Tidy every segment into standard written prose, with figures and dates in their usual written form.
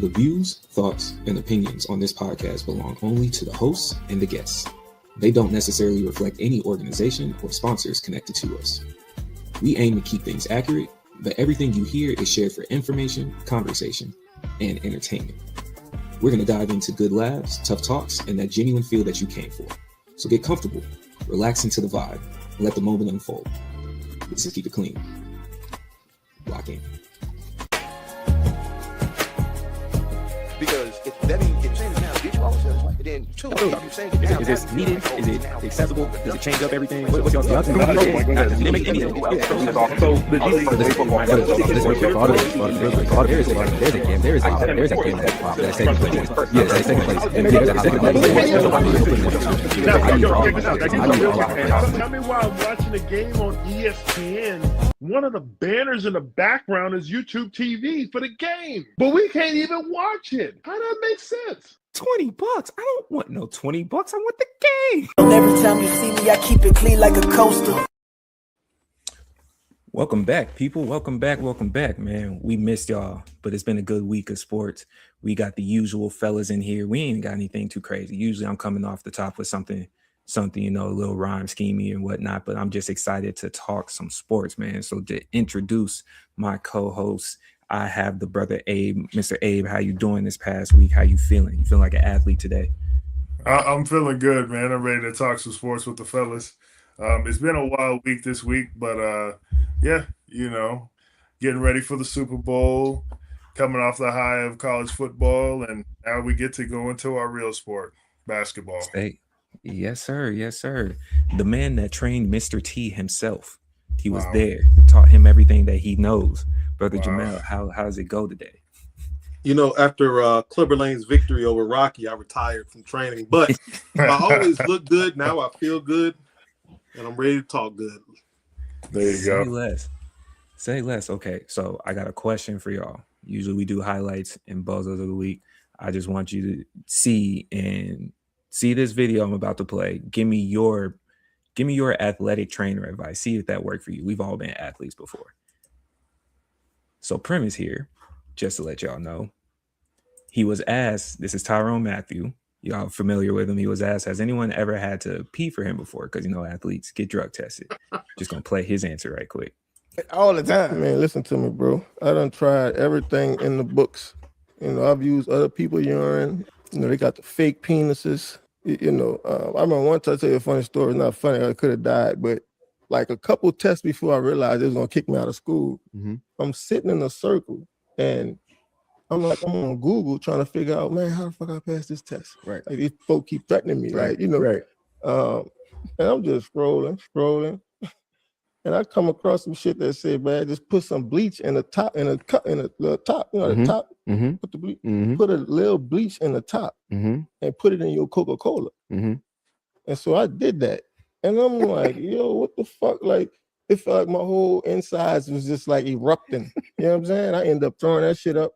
The views, thoughts, and opinions on this podcast belong only to the hosts and the guests. They don't necessarily reflect any organization or sponsors connected to us. We aim to keep things accurate, but everything you hear is shared for information, conversation, and entertainment. We're going to dive into good laughs, tough talks, and that genuine feel that you came for. So get comfortable, relax into the vibe, and let the moment unfold. This is Keep It Clean. Lock in. Because if that means it changes now, get you off yourself. And then two, you change it now. Is this needed? Is it accessible? Does it change up everything? What's your thoughts? So there's a game that's second place. Yes, that's second place. Tell me why I'm watching a game on ESPN. One of the banners in the background is YouTube TV for the game, but we can't even watch it. How does that make sense? $20. I don't want no $20. I want the game. Every time you see me, I keep it clean like a coaster. Welcome back, people. Welcome back, man. We missed y'all, but it's been a good week of sports. We got the usual fellas in here. We ain't got anything too crazy. Usually I'm coming off the top with something, you know, a little rhyme schemey and whatnot, but I'm just excited to talk some sports, man. So to introduce my co-host, I have the brother Abe. Mr. Abe, how you doing this past week? How you feeling? You feeling like an athlete today? I'm feeling good, man. I'm ready to talk some sports with the fellas. It's been a wild week this week, but yeah, you know, getting ready for the Super Bowl, coming off the high of college football, and now we get to go into our real sport, basketball. Hey, yes, sir. Yes, sir. The man that trained Mr. T himself. He was there, taught him everything that he knows. Brother Jamel, how does it go today? You know, after Clubber Lane's victory over Rocky, I retired from training. But I always look good. Now I feel good, and I'm ready to talk good. There you go. Say less. Okay, so I got a question for y'all. Usually we do highlights and buzzers of the week. I just want you to see this video I'm about to play. Give me your athletic trainer advice. See if that worked for you. We've all been athletes before. So Prim is here, just to let y'all know. He was asked, this is Tyrone Matthew. Y'all familiar with him. He was asked, has anyone ever had to pee for him before? Because, you know, athletes get drug tested. Just going to play his answer right quick. All the time. Man, listen to me, bro. I done tried everything in the books. You know, I've used other people's urine. You know, they got the fake penises. You know, I remember one time, I'll tell you a funny story. It's not funny. I could have died, but like a couple tests before I realized it was going to kick me out of school. Mm-hmm. I'm sitting in a circle and I'm on Google trying to figure out, man, how the fuck I pass this test? Right. Like these folks keep threatening me, right? You know, right. And I'm just scrolling. And I come across some shit that said, man, just put some bleach in the top, in the top, you know, the top, put the bleach, put a little bleach in the top and put it in your Coca-Cola. And so I did that. And I'm like, yo, what the fuck? Like, it felt like my whole insides was just like erupting. You know what I'm saying? I ended up throwing that shit up.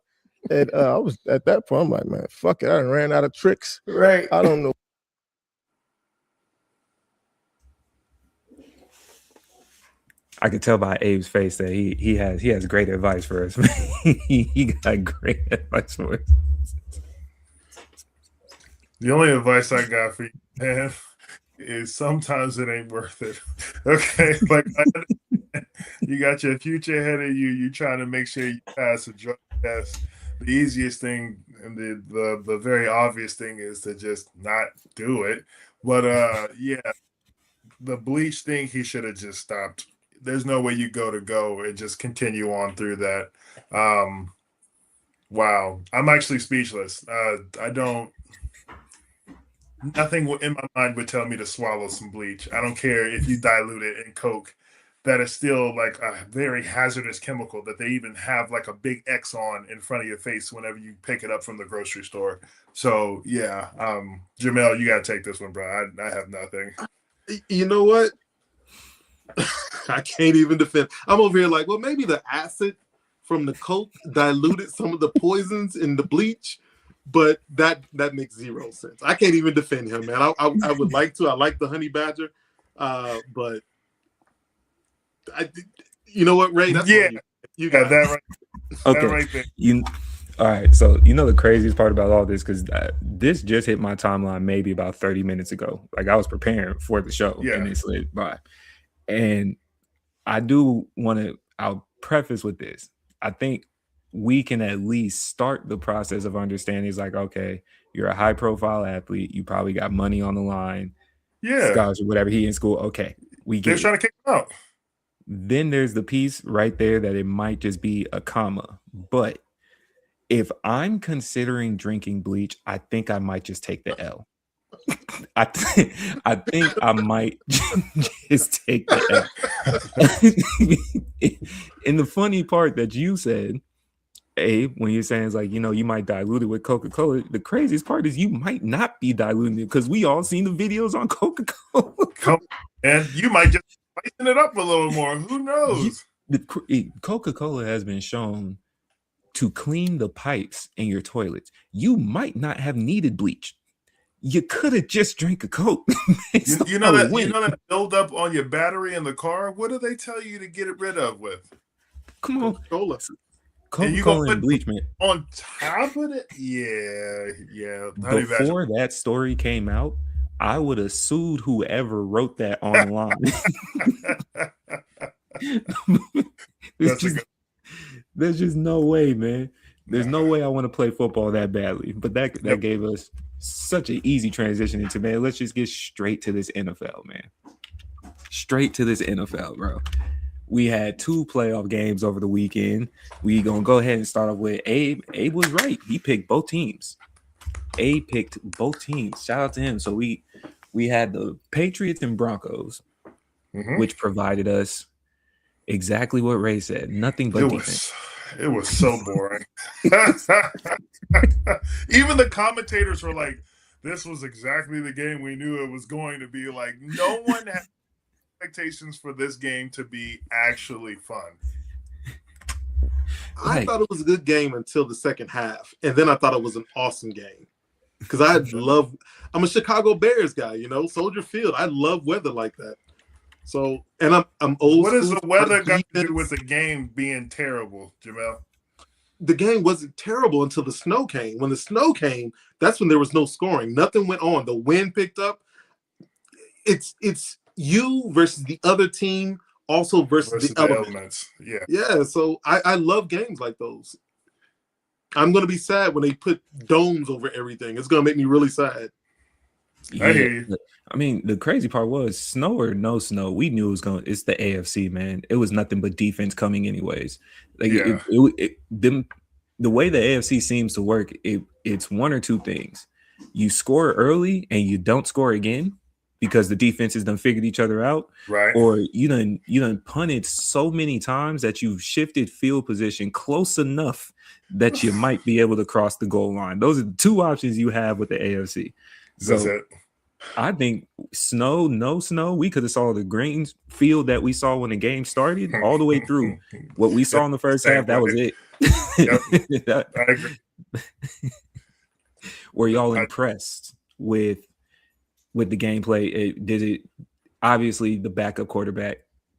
And I was at that point, I'm like, man, fuck it. I done ran out of tricks. Right. I don't know. I could tell by Abe's face that he has great advice for us. He got great advice for us. The only advice I got for you, man, is sometimes it ain't worth it. Okay, like you got your future ahead of you. You trying to make sure you pass a drug test. The easiest thing and the very obvious thing is to just not do it. But yeah, the bleach thing, he should have just stopped. There's no way you go and just continue on through that. Wow, I'm actually speechless. Nothing in my mind would tell me to swallow some bleach. I don't care if you dilute it in Coke. That is still like a very hazardous chemical that they even have like a big X on in front of your face whenever you pick it up from the grocery store. So yeah, Jamel, you got to take this one, bro. I have nothing. You know what? I can't even defend. I'm over here like, well, maybe the acid from the Coke diluted some of the poisons in the bleach. But that makes zero sense. I can't even defend him, man. I would like to. I like the honey badger, but you know what, Ray? That's you got that right. Okay. That right there. All right, so you know the craziest part about all this, because this just hit my timeline maybe about 30 minutes ago. Like I was preparing for the show, Yeah. and it slid by. And I do want to. I'll preface with this. I think we can at least start the process of understanding. It's like, okay, you're a high-profile athlete. You probably got money on the line, Yeah. scholarship, whatever. He in school. Okay, we They're get it. trying to kick him out. Then there's the piece right there that it might just be a comma, but if I'm considering drinking bleach, I think I might just take the L. I think I might just take the L. And the funny part that you said, Abe, when you're saying it's like, you know, you might dilute it with Coca-Cola, the craziest part is you might not be diluting it because we all seen the videos on Coca-Cola. And you might just spice it up a little more. Who knows? Coca-Cola has been shown to clean the pipes in your toilets. You might not have needed bleach. You could have just drank a Coke. you know that build up on your battery in the car? What do they tell you to get it rid of with? Come on. Coca-Cola and bleach, man. On top of it? Yeah. Before that story came out, I would have sued whoever wrote that online. There's just no way, man. There's no way I want to play football that badly. But that gave us such an easy transition into, man, let's just get straight to this NFL, man. Straight to this NFL, bro. We had 2 playoff games over the weekend. We gonna go ahead and start off with Abe. Abe was right. He picked both teams. Abe picked both teams. Shout out to him. So we had the Patriots and Broncos, which provided us exactly what Ray said. Nothing but defense. It was so boring. Even the commentators were like, this was exactly the game we knew it was going to be. Like, no one had expectations for this game to be actually fun. I thought it was a good game until the second half. And then I thought it was an awesome game. Because I'm a Chicago Bears guy, you know, Soldier Field. I love weather like that. So, and I'm old. What does the weather got to do with the game being terrible, Jamel? The game wasn't terrible until the snow came. When the snow came, that's when there was no scoring. Nothing went on. The wind picked up. It's you versus the other team, also versus the elements. Yeah. So I love games like those. I'm gonna be sad when they put domes over everything. It's gonna make me really sad. I hear you. I mean, the crazy part was snow or no snow. We knew it was going. It's the AFC, man. It was nothing but defense coming, anyways. Like the way the AFC seems to work, it's one or two things: you score early and you don't score again because the defenses done figured each other out, right? Or you done punted so many times that you've shifted field position close enough that you might be able to cross the goal line. Those are the two options you have with the AFC. So that's it. I think snow, no snow, we could have saw the green field that we saw when the game started all the way through. What we saw in the first half, that was it. Yep. I agree. Were y'all impressed with the gameplay? Obviously the backup quarterback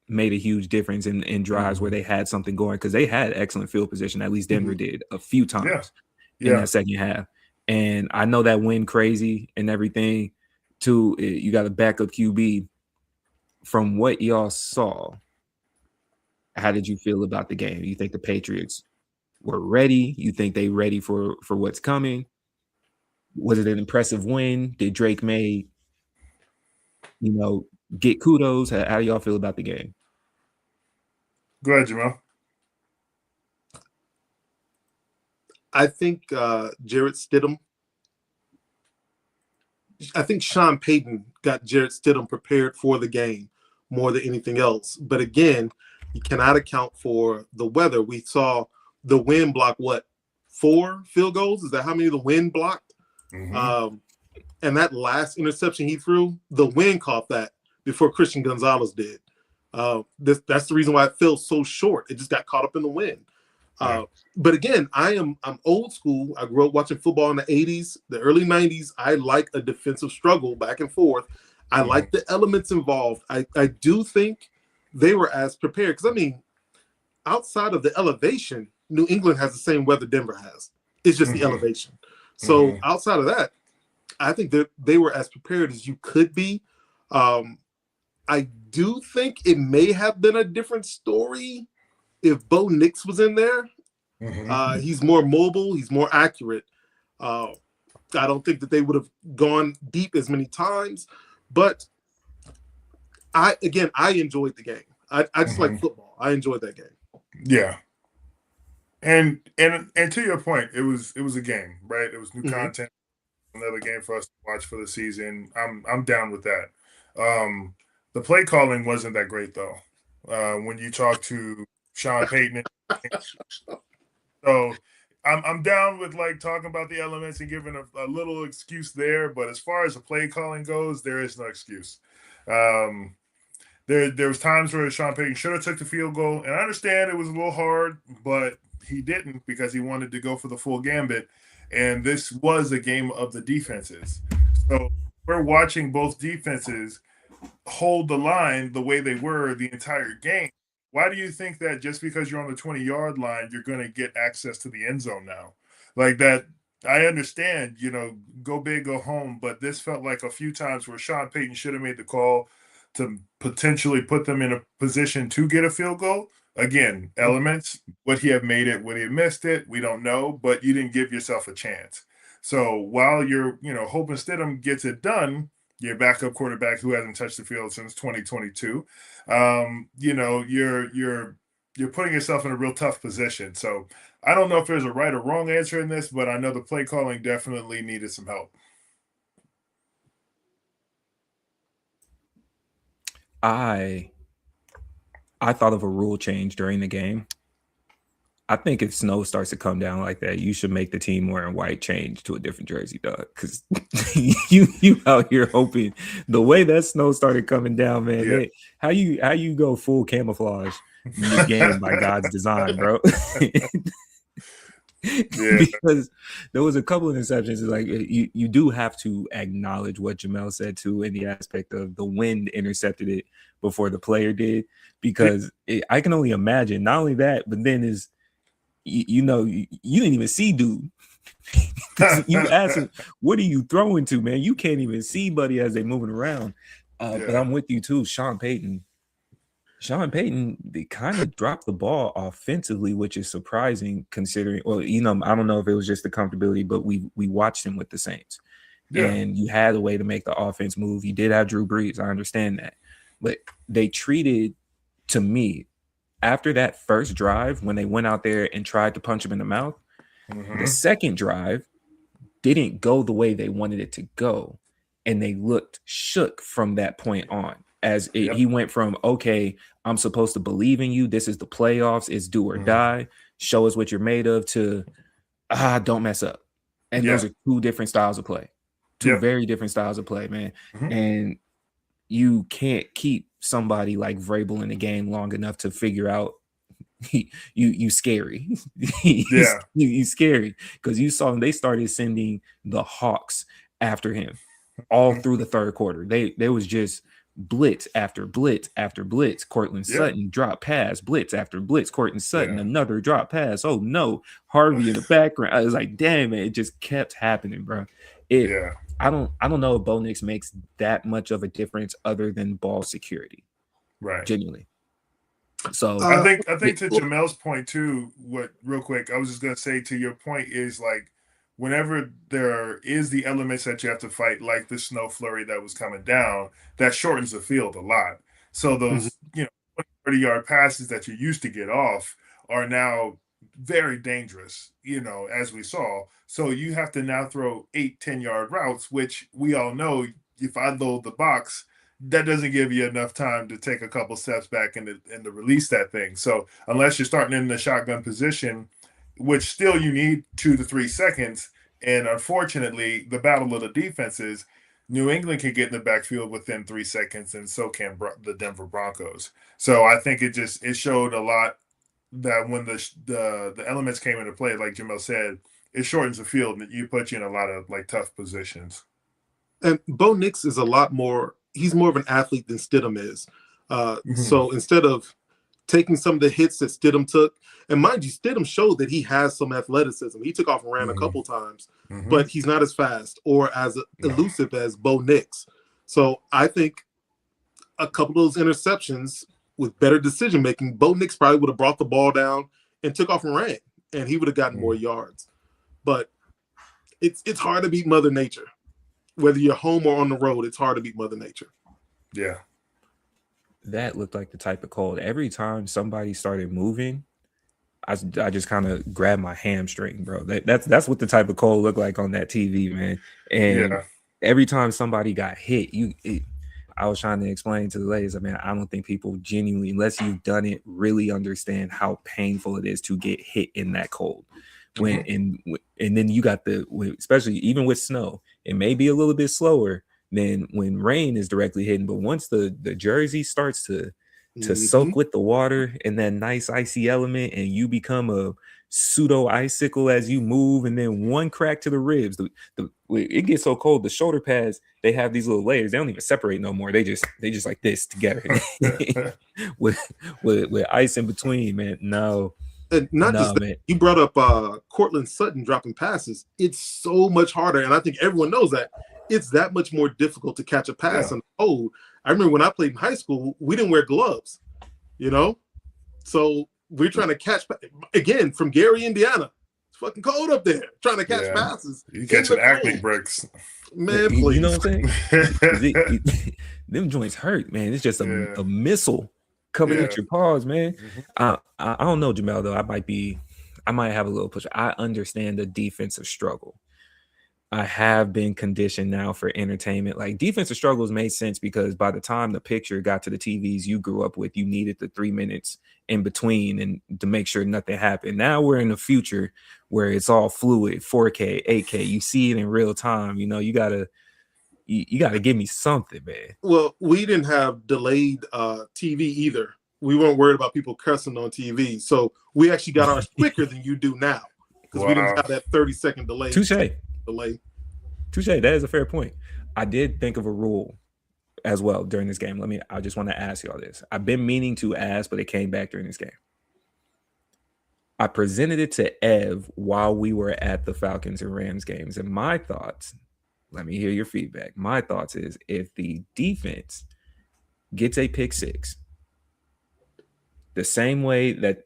made a huge difference in drives where they had something going, because they had excellent field position. At least Denver did a few times in that second half. And I know that went crazy and everything too. You got a backup QB. From what y'all saw, how did you feel about the game? You think the Patriots were ready? You think they ready for what's coming? Was it an impressive win? Did Drake May, get kudos? How do y'all feel about the game? Go ahead, Jamal. I think Jarrett Stidham. I think Sean Payton got Jarrett Stidham prepared for the game more than anything else. But again, you cannot account for the weather. We saw the wind block 4 field goals? Is that how many the wind blocked? And that last interception he threw, the wind caught that before Christian Gonzalez did. That's the reason why it fell so short. It just got caught up in the wind. But again, I'm old school. I grew up watching football in the 80s, the early 90s. I like a defensive struggle back and forth. I like the elements involved. I do think they were as prepared. Because, outside of the elevation, New England has the same weather Denver has. It's just the elevation. So outside of that, I think that they were as prepared as you could be. I do think it may have been a different story if Bo Nix was in there. He's more mobile. He's more accurate. I don't think that they would have gone deep as many times. But I enjoyed the game. I just like football. I enjoyed that game. Yeah. And to your point, it was a game, right? It was new content, another game for us to watch for the season. I'm down with that. The play calling wasn't that great though. When you talk to Sean Payton, so I'm down with like talking about the elements and giving a little excuse there. But as far as the play calling goes, there is no excuse. There was times where Sean Payton should have took the field goal, and I understand it was a little hard, but he didn't because he wanted to go for the full gambit. And this was a game of the defenses. So we're watching both defenses hold the line the way they were the entire game. Why do you think that just because you're on the 20-yard line, you're going to get access to the end zone now? Like that, I understand, go big, go home, but this felt like a few times where Sean Payton should have made the call to potentially put them in a position to get a field goal. Again, elements, would he have made it? Would he have missed it? We don't know, but you didn't give yourself a chance. So while you're, hoping Stidham gets it done, your backup quarterback who hasn't touched the field since 2022, you're putting yourself in a real tough position. So I don't know if there's a right or wrong answer in this, but I know the play calling definitely needed some help. I thought of a rule change during the game. I think if snow starts to come down like that, you should make the team wearing white change to a different jersey, dog. Because you out here hoping the way that snow started coming down, man. How you go full camouflage in this game by God's design, bro? Because there was a couple of interceptions. Like you do have to acknowledge what Jamel said too, in the aspect of the wind intercepted it before the player did. Because I can only imagine. Not only that, but then you didn't even see dude. You asked him, what are you throwing to, man? You can't even see buddy as they're moving around. But I'm with you too, Sean Payton, they kind of dropped the ball offensively, which is surprising considering, I don't know if it was just the comfortability, but we watched him with the Saints. And you had a way to make the offense move. You did have Drew Brees. I understand that. But they treated, to me, after that first drive, when they went out there and tried to punch him in the mouth, the second drive didn't go the way they wanted it to go. And they looked shook from that point on. He went from, okay, I'm supposed to believe in you. This is the playoffs. It's do or die. Show us what you're made of, to, don't mess up. And those are two different styles of play. Two very different styles of play, man. And you can't keep somebody like Vrabel in the game long enough to figure out you scary. You scary, because you saw them. They started sending the Hawks after him all through the third quarter. They was just blitz after blitz after blitz. Cortland Sutton drop pass, blitz after blitz. Cortland Sutton another drop pass. Oh no, Harvey in the background. I was like, damn it, it just kept happening, bro. I don't know if Bo Nix makes that much of a difference other than ball security. Right. Genuinely. So I think to Jamel's point too, real quick, I was just gonna say to your point is like whenever there is the elements that you have to fight, like the snow flurry that was coming down, that shortens the field a lot. So those 30-yard passes that you used to get off are now very dangerous, as we saw. So you have to now throw 8-10-yard routes, which we all know if I load the box, that doesn't give you enough time to take a couple steps back and to release that thing. So unless you're starting in the shotgun position, which still you need 2 to 3 seconds, and unfortunately, the battle of the defenses, New England can get in the backfield within 3 seconds, and so can the Denver Broncos. So I think it showed a lot that when the elements came into play, like Jamel said, it shortens the field and you put you in a lot of like tough positions. And Bo Nix is he's more of an athlete than Stidham is. So instead of taking some of the hits that Stidham took. And mind you, Stidham showed that he has some athleticism. He took off and ran a couple times, but he's not as fast or as elusive as Bo Nix. So I think a couple of those interceptions with better decision making, Bo Nix probably would have brought the ball down and took off and ran, and he would have gotten more yards. But it's hard to beat Mother Nature. Whether you're home or on the road, it's hard to beat Mother Nature. Yeah. That looked like the type of cold. Every time somebody started moving, I just kind of grabbed my hamstring, bro. That's what the type of cold looked like on that TV, man. And every time somebody got hit, I was trying to explain to the ladies, man, I don't think people genuinely, unless you've done it, really understand how painful it is to get hit in that cold. And then you got especially even with snow, it may be a little bit slower than when rain is directly hitting, but once the jersey starts to soak with the water and that nice icy element, and you become a pseudo icicle as you move, and then one crack to the ribs, it gets so cold. The shoulder pads, they have these little layers. They don't even separate no more. They just like this together with ice in between, man. No. And not just that, man. You brought up Cortland Sutton dropping passes. It's so much harder, and I think everyone knows that. It's that much more difficult to catch a pass in the cold. I remember when I played in high school, we didn't wear gloves, So we're trying to catch, again, from Gary, Indiana. It's fucking cold up there, trying to catch passes. You catching acne bricks. Man, please. You know what I'm saying? Them joints hurt, man. It's just a missile coming at your paws, man. I don't know, Jamel, though. I might have a little push. I understand the defensive struggle. I have been conditioned now for entertainment. Like, defensive struggles made sense because by the time the picture got to the TVs you grew up with, you needed the 3 minutes in between and to make sure nothing happened. Now we're in the future where it's all fluid, 4K, 8K. You see it in real time. You gotta give me something, man. Well, we didn't have delayed TV either. We weren't worried about people cussing on TV. So we actually got ours quicker than you do now because we didn't have that 30-second delay. Touche. That is a fair point. I did think of a rule as well during this game. I just want to ask y'all this. I've been meaning to ask, but it came back during this game. I presented it to Ev while we were at the Falcons and Rams games. And my thoughts, let me hear your feedback. My thoughts is if the defense gets a pick six, the same way that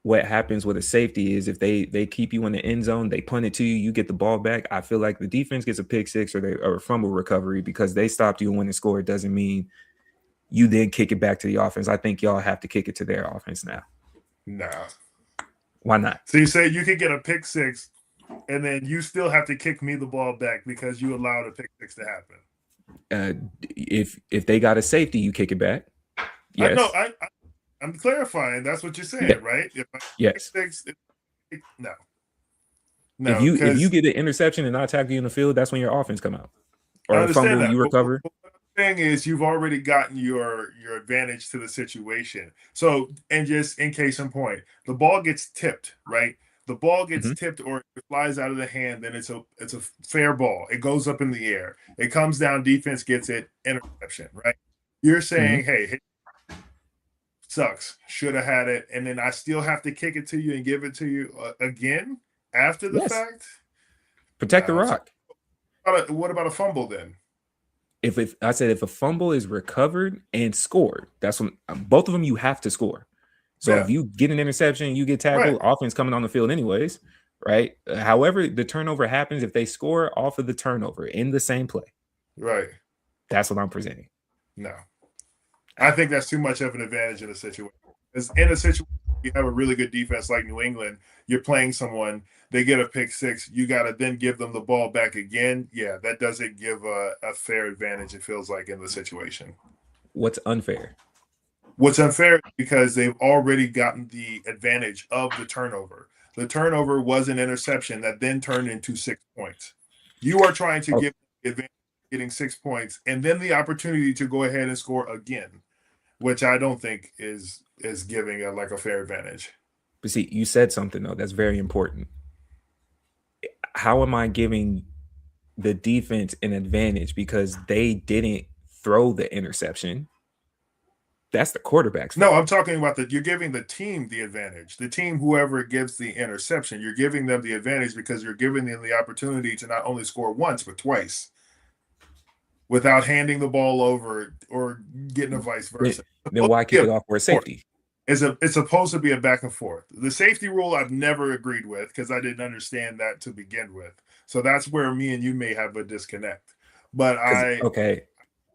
what happens with a safety is if they keep you in the end zone, they punt it to you, you get the ball back. I feel like the defense gets a pick six or a fumble recovery because they stopped you and when they score, it doesn't mean you then kick it back to the offense. I think y'all have to kick it to their offense now. Nah. Why not? So you say you could get a pick six and then you still have to kick me the ball back because you allowed a pick six to happen. If they got a safety, you kick it back. Yes. I'm clarifying. That's what you're saying, right? Yes. No. If you get an interception and I tackle you in the field, that's when your offense come out. Or a fumble, you recover. But what I'm saying is you've already gotten your advantage to the situation. So, and just in case in point, the ball gets tipped, right? The ball gets tipped or it flies out of the hand, then it's a fair ball. It goes up in the air. It comes down, defense gets it, interception, right? You're saying, hey, sucks, should have had it, and then I still have to kick it to you and give it to you again after the fact? Protect the rock. What about a fumble then? If a fumble is recovered and scored, that's when both of them you have to score. So if you get an interception, you get tackled, offense coming on the field anyways, right? However, the turnover happens if they score off of the turnover in the same play. Right. That's what I'm presenting. No. I think that's too much of an advantage in a situation. Because in a situation you have a really good defense like New England, you're playing someone, they get a pick six, you got to then give them the ball back again. Yeah, that doesn't give a fair advantage, it feels like, in the situation. What's unfair? What's unfair is because they've already gotten the advantage of the turnover. The turnover was an interception that then turned into 6 points. You are trying to give the advantage getting 6 points and then the opportunity to go ahead and score again, which I don't think is giving a fair advantage. But see, you said something though that's very important. How am I giving the defense an advantage because they didn't throw the interception? That's the quarterback's No, fault. I'm talking about that you're giving the team the advantage. The team, whoever gives the interception, you're giving them the advantage because you're giving them the opportunity to not only score once, but twice without handing the ball over or getting a vice versa. Then why kick it off for a safety? It's supposed to be a back and forth. The safety rule I've never agreed with because I didn't understand that to begin with. So that's where me and you may have a disconnect. But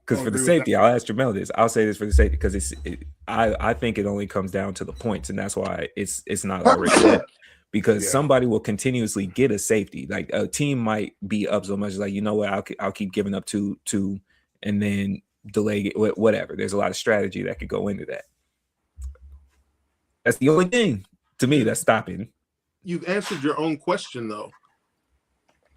Because for the safety, I'll ask Jamel this. I'll say this for the safety because I think it only comes down to the points, and that's why it's not already set. Because somebody will continuously get a safety. Like a team might be up so much, like, you know what, I'll keep giving up two, and then delay it, whatever. There's a lot of strategy that could go into that. That's the only thing to me that's stopping. You've answered your own question, though.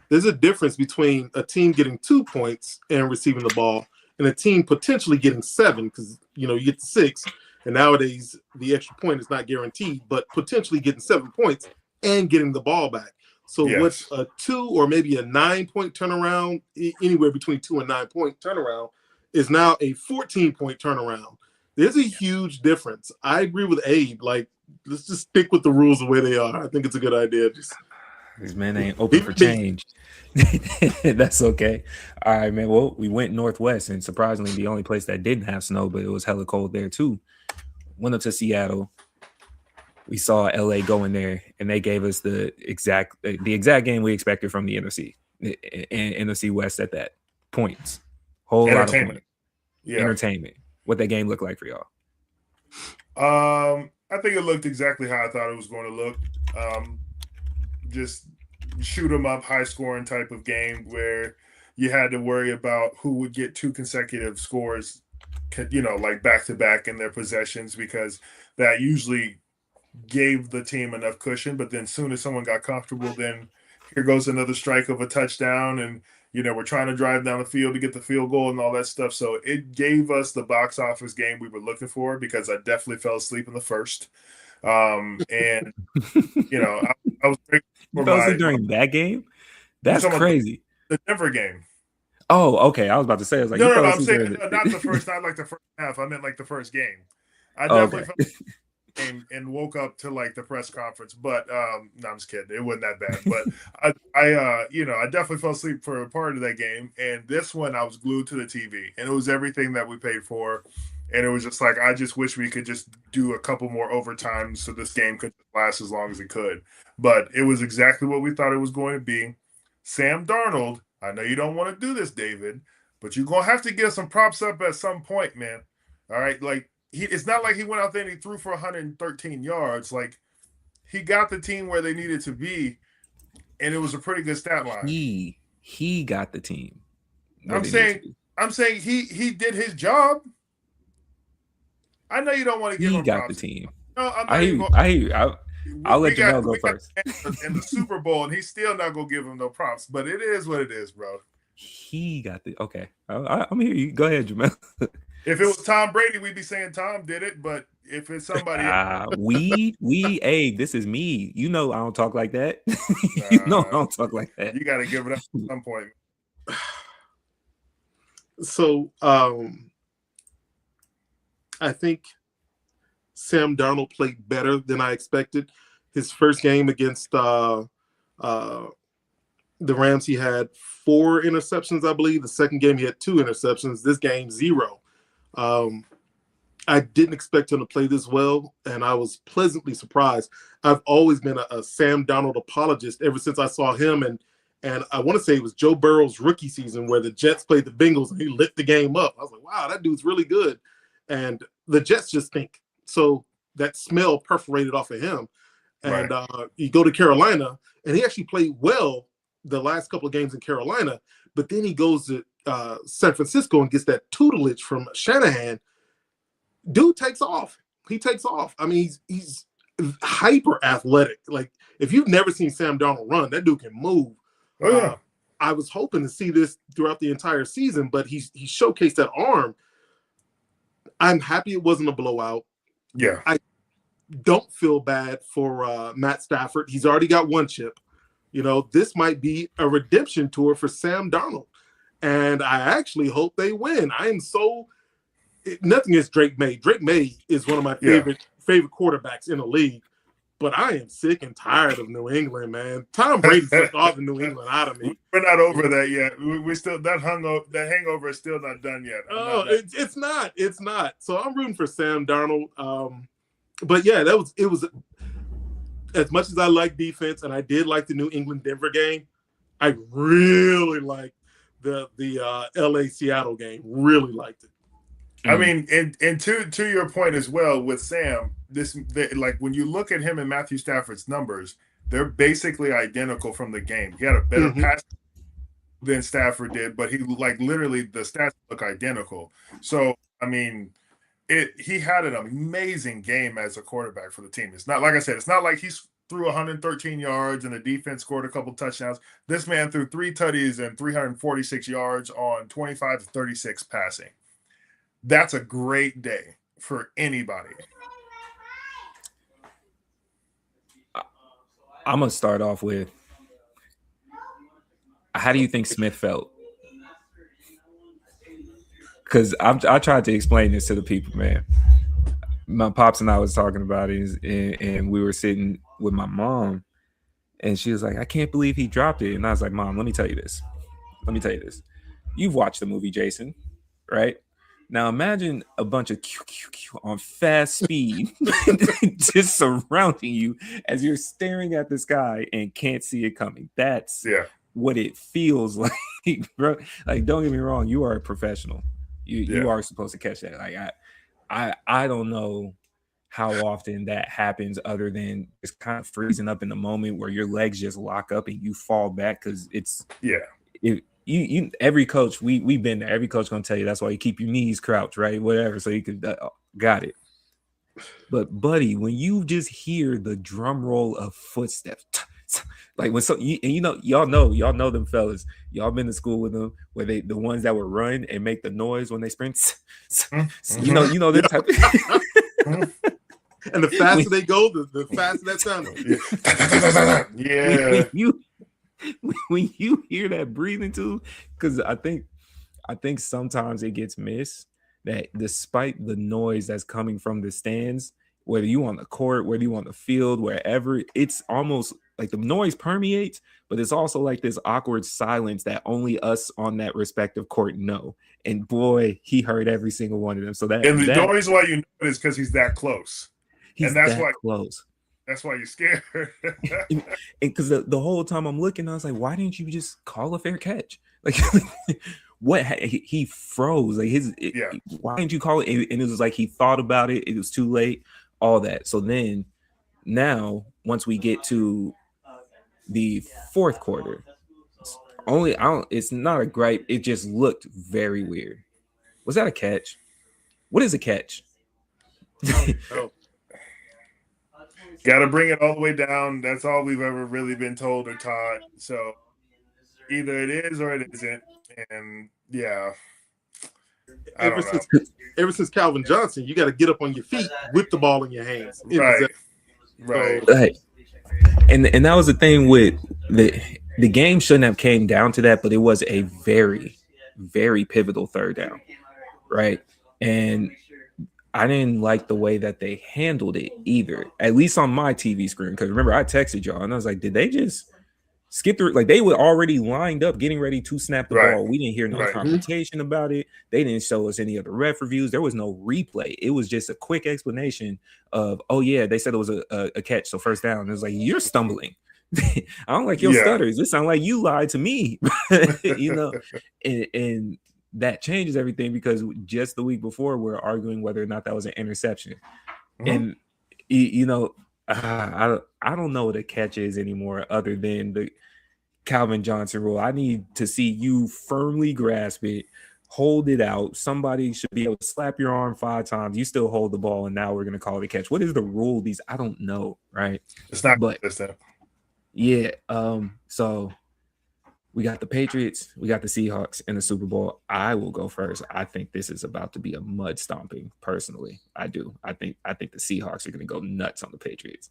There's a difference between a team getting 2 points and receiving the ball and a team potentially getting 7 because, you get to 6. And nowadays, the extra point is not guaranteed, but potentially getting 7 points and getting the ball back. So what's a 2 or maybe a 9-point turnaround, anywhere between 2 and 9-point turnaround, is now a 14-point turnaround. There's a huge difference. I agree with Abe. Like, let's just stick with the rules the way they are. I think it's a good idea. These men ain't open for change. That's okay. All right, man. Well, we went northwest, and surprisingly, the only place that didn't have snow, but it was hella cold there too. Went up to Seattle. We saw LA go in there, and they gave us the exact game we expected from the NFC and NFC West at that. Points. Whole lot of points. Yeah. Entertainment. What that game looked like for y'all? I think it looked exactly how I thought it was going to look. Just shoot 'em up, high scoring type of game where you had to worry about who would get 2 consecutive scores, like back to back in their possessions, because that usually gave the team enough cushion. But then soon as someone got comfortable, then here goes another strike of a touchdown, and we're trying to drive down the field to get the field goal and all that stuff. So it gave us the box office game we were looking for, because I definitely fell asleep in the first. And I was grateful for during that game. That's crazy. The Denver game. Oh, okay. I was about to say, I was like, no, I'm saying not the first, not like the first half. I meant like the first game. I definitely fell asleep and woke up to like the press conference, but no, I'm just kidding. It wasn't that bad, but I definitely fell asleep for a part of that game. And this one, I was glued to the TV, and it was everything that we paid for. And it was just like, I just wish we could just do a couple more overtimes so this game could last as long as it could. But it was exactly what we thought it was going to be. Sam Darnold, I know you don't want to do this, David, but you're going to have to give some props up at some point, man. All right? Like, it's not like he went out there and he threw for 113 yards. Like, he got the team where they needed to be, and it was a pretty good stat line. He got the team. I'm saying he did his job. I know you don't want to give him props. He got the team. No, I hear you. I'll let Jamel go first. In the Super Bowl, and he's still not going to give him no props. But it is what it is, bro. He got the – okay. I'm here. You go ahead, Jamel. If it was Tom Brady, we'd be saying Tom did it. But if it's somebody else. Hey, this is me. I don't talk like that. I don't talk like that. You got to give it up at some point. So, I think Sam Darnold played better than I expected. His first game against the Rams, he had 4 interceptions, I believe. The second game, he had 2 interceptions. This game, 0. I didn't expect him to play this well, and I was pleasantly surprised. I've always been a Sam Darnold apologist ever since I saw him, and I want to say it was Joe Burrow's rookie season where the Jets played the Bengals, and he lit the game up. I was like, wow, that dude's really good. And the Jets just think. So that smell perforated off of him. And you go to Carolina, and he actually played well the last couple of games in Carolina. But then he goes to San Francisco and gets that tutelage from Shanahan. Dude takes off. He takes off. I mean, he's hyper athletic. Like, if you've never seen Sam Darnold run, that dude can move. Oh, yeah. I was hoping to see this throughout the entire season, but he showcased that arm. I'm happy it wasn't a blowout. Yeah. I don't feel bad for Matt Stafford. He's already got 1 chip. This might be a redemption tour for Sam Darnold. And I actually hope they win. I am so nothing is Drake May. Drake May is one of my favorite quarterbacks in the league. But I am sick and tired of New England, man. Tom Brady took all the New England out of me. We're not over that yet. We still that hangover is still not done yet. It's not. It's not. So I'm rooting for Sam Darnold. But yeah, it was as much as I like defense, and I did like the New England Denver game. I really liked the LA Seattle game. Really liked it. I mean, and to your point as well with Sam, like when you look at him and Matthew Stafford's numbers, they're basically identical from the game. He had a better pass than Stafford did, but he literally the stats look identical. So I mean, he had an amazing game as a quarterback for the team. It's not like I said, it's not like he's threw 113 yards and the defense scored a couple touchdowns. This man threw 3 tutties and 346 yards on 25 to 36 passing. That's a great day for anybody. I'm gonna start off with, how do you think Smith felt? Because I tried to explain this to the people, man. My pops and I was talking about it, and we were sitting with my mom, and she was like, "I can't believe he dropped it." And I was like, "Mom, let me tell you this. You've watched the movie Jason, right? Now imagine a bunch of on fast speed just surrounding you as you're staring at the sky and can't see it coming. That's what it feels like, bro. Like, don't get me wrong, you are a professional. You are supposed to catch that. Like, I don't know how often that happens other than it's kind of freezing up in the moment where your legs just lock up and you fall back because it's you every coach we've been there. Every coach gonna tell you that's why you keep your knees crouched, right? Whatever, so you could got it. But buddy, when you just hear the drum roll of footsteps, like when y'all know them fellas. Y'all been to school with them where the ones that would run and make the noise when they sprint. You know that type of. And the faster they go, the faster that sounds. When you hear that breathing too, because I think sometimes it gets missed that despite the noise that's coming from the stands, whether you on the court, whether you on the field, wherever, it's almost like the noise permeates, but it's also like this awkward silence that only us on that respective court know. And boy, he heard every single one of them. So the only reason why you know it is because he's that close. Close. That's why you're scared. And because the whole time I'm looking, I was like, why didn't you just call a fair catch? Like, what? He froze. Like why didn't you call it? And it was like he thought about it. It was too late. All that. So then, now once we get to the fourth quarter, it's not a gripe. It just looked very weird. Was that a catch? What is a catch? Got to bring it all the way down. That's all we've ever really been told or taught. So either it is or it isn't. And ever since Calvin Johnson, you got to get up on your feet with the ball in your hands. Right. And that was the thing with the game shouldn't have came down to that, but it was a very, very pivotal third down, right? And I didn't like the way that they handled it either, at least on my TV screen. Because remember, I texted y'all and I was like, did they just skip through? Like, they were already lined up, getting ready to snap the ball. We didn't hear no confrontation about it. They didn't show us any other ref reviews. There was no replay. It was just a quick explanation of, oh yeah, they said it was a catch, so first down. And it was like, you're stumbling. I don't like your stutters. It sounds like you lied to me, and that changes everything because just the week before we're arguing whether or not that was an interception. And I don't know what a catch is anymore other than the Calvin Johnson rule. I need to see you firmly grasp it, hold it out. Somebody should be able to slap your arm 5 times. You still hold the ball, and now we're going to call it a catch. What is the rule? I don't know, right? It's not consistent. Yeah. So we got the Patriots, we got the Seahawks in the Super Bowl. I will go first. I think this is about to be a mud stomping. Personally, I do. I think the Seahawks are going to go nuts on the Patriots.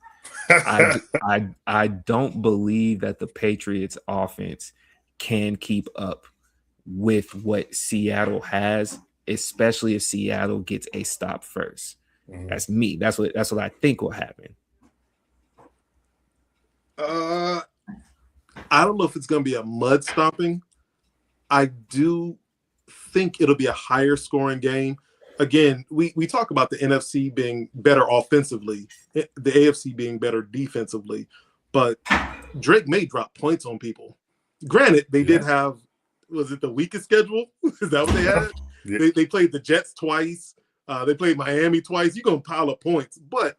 I don't believe that the Patriots offense can keep up with what Seattle has especially if Seattle gets a stop first. That's me. That's what I think will happen. I don't know if it's going to be a mud stomping. I do think it'll be a higher scoring game. Again, we talk about the NFC being better offensively, the AFC being better defensively, but Drake may drop points on people. Granted, they did have, was it the weakest schedule? Is that what they had? Yeah. They played the Jets twice. They played Miami twice. You're going to pile up points. But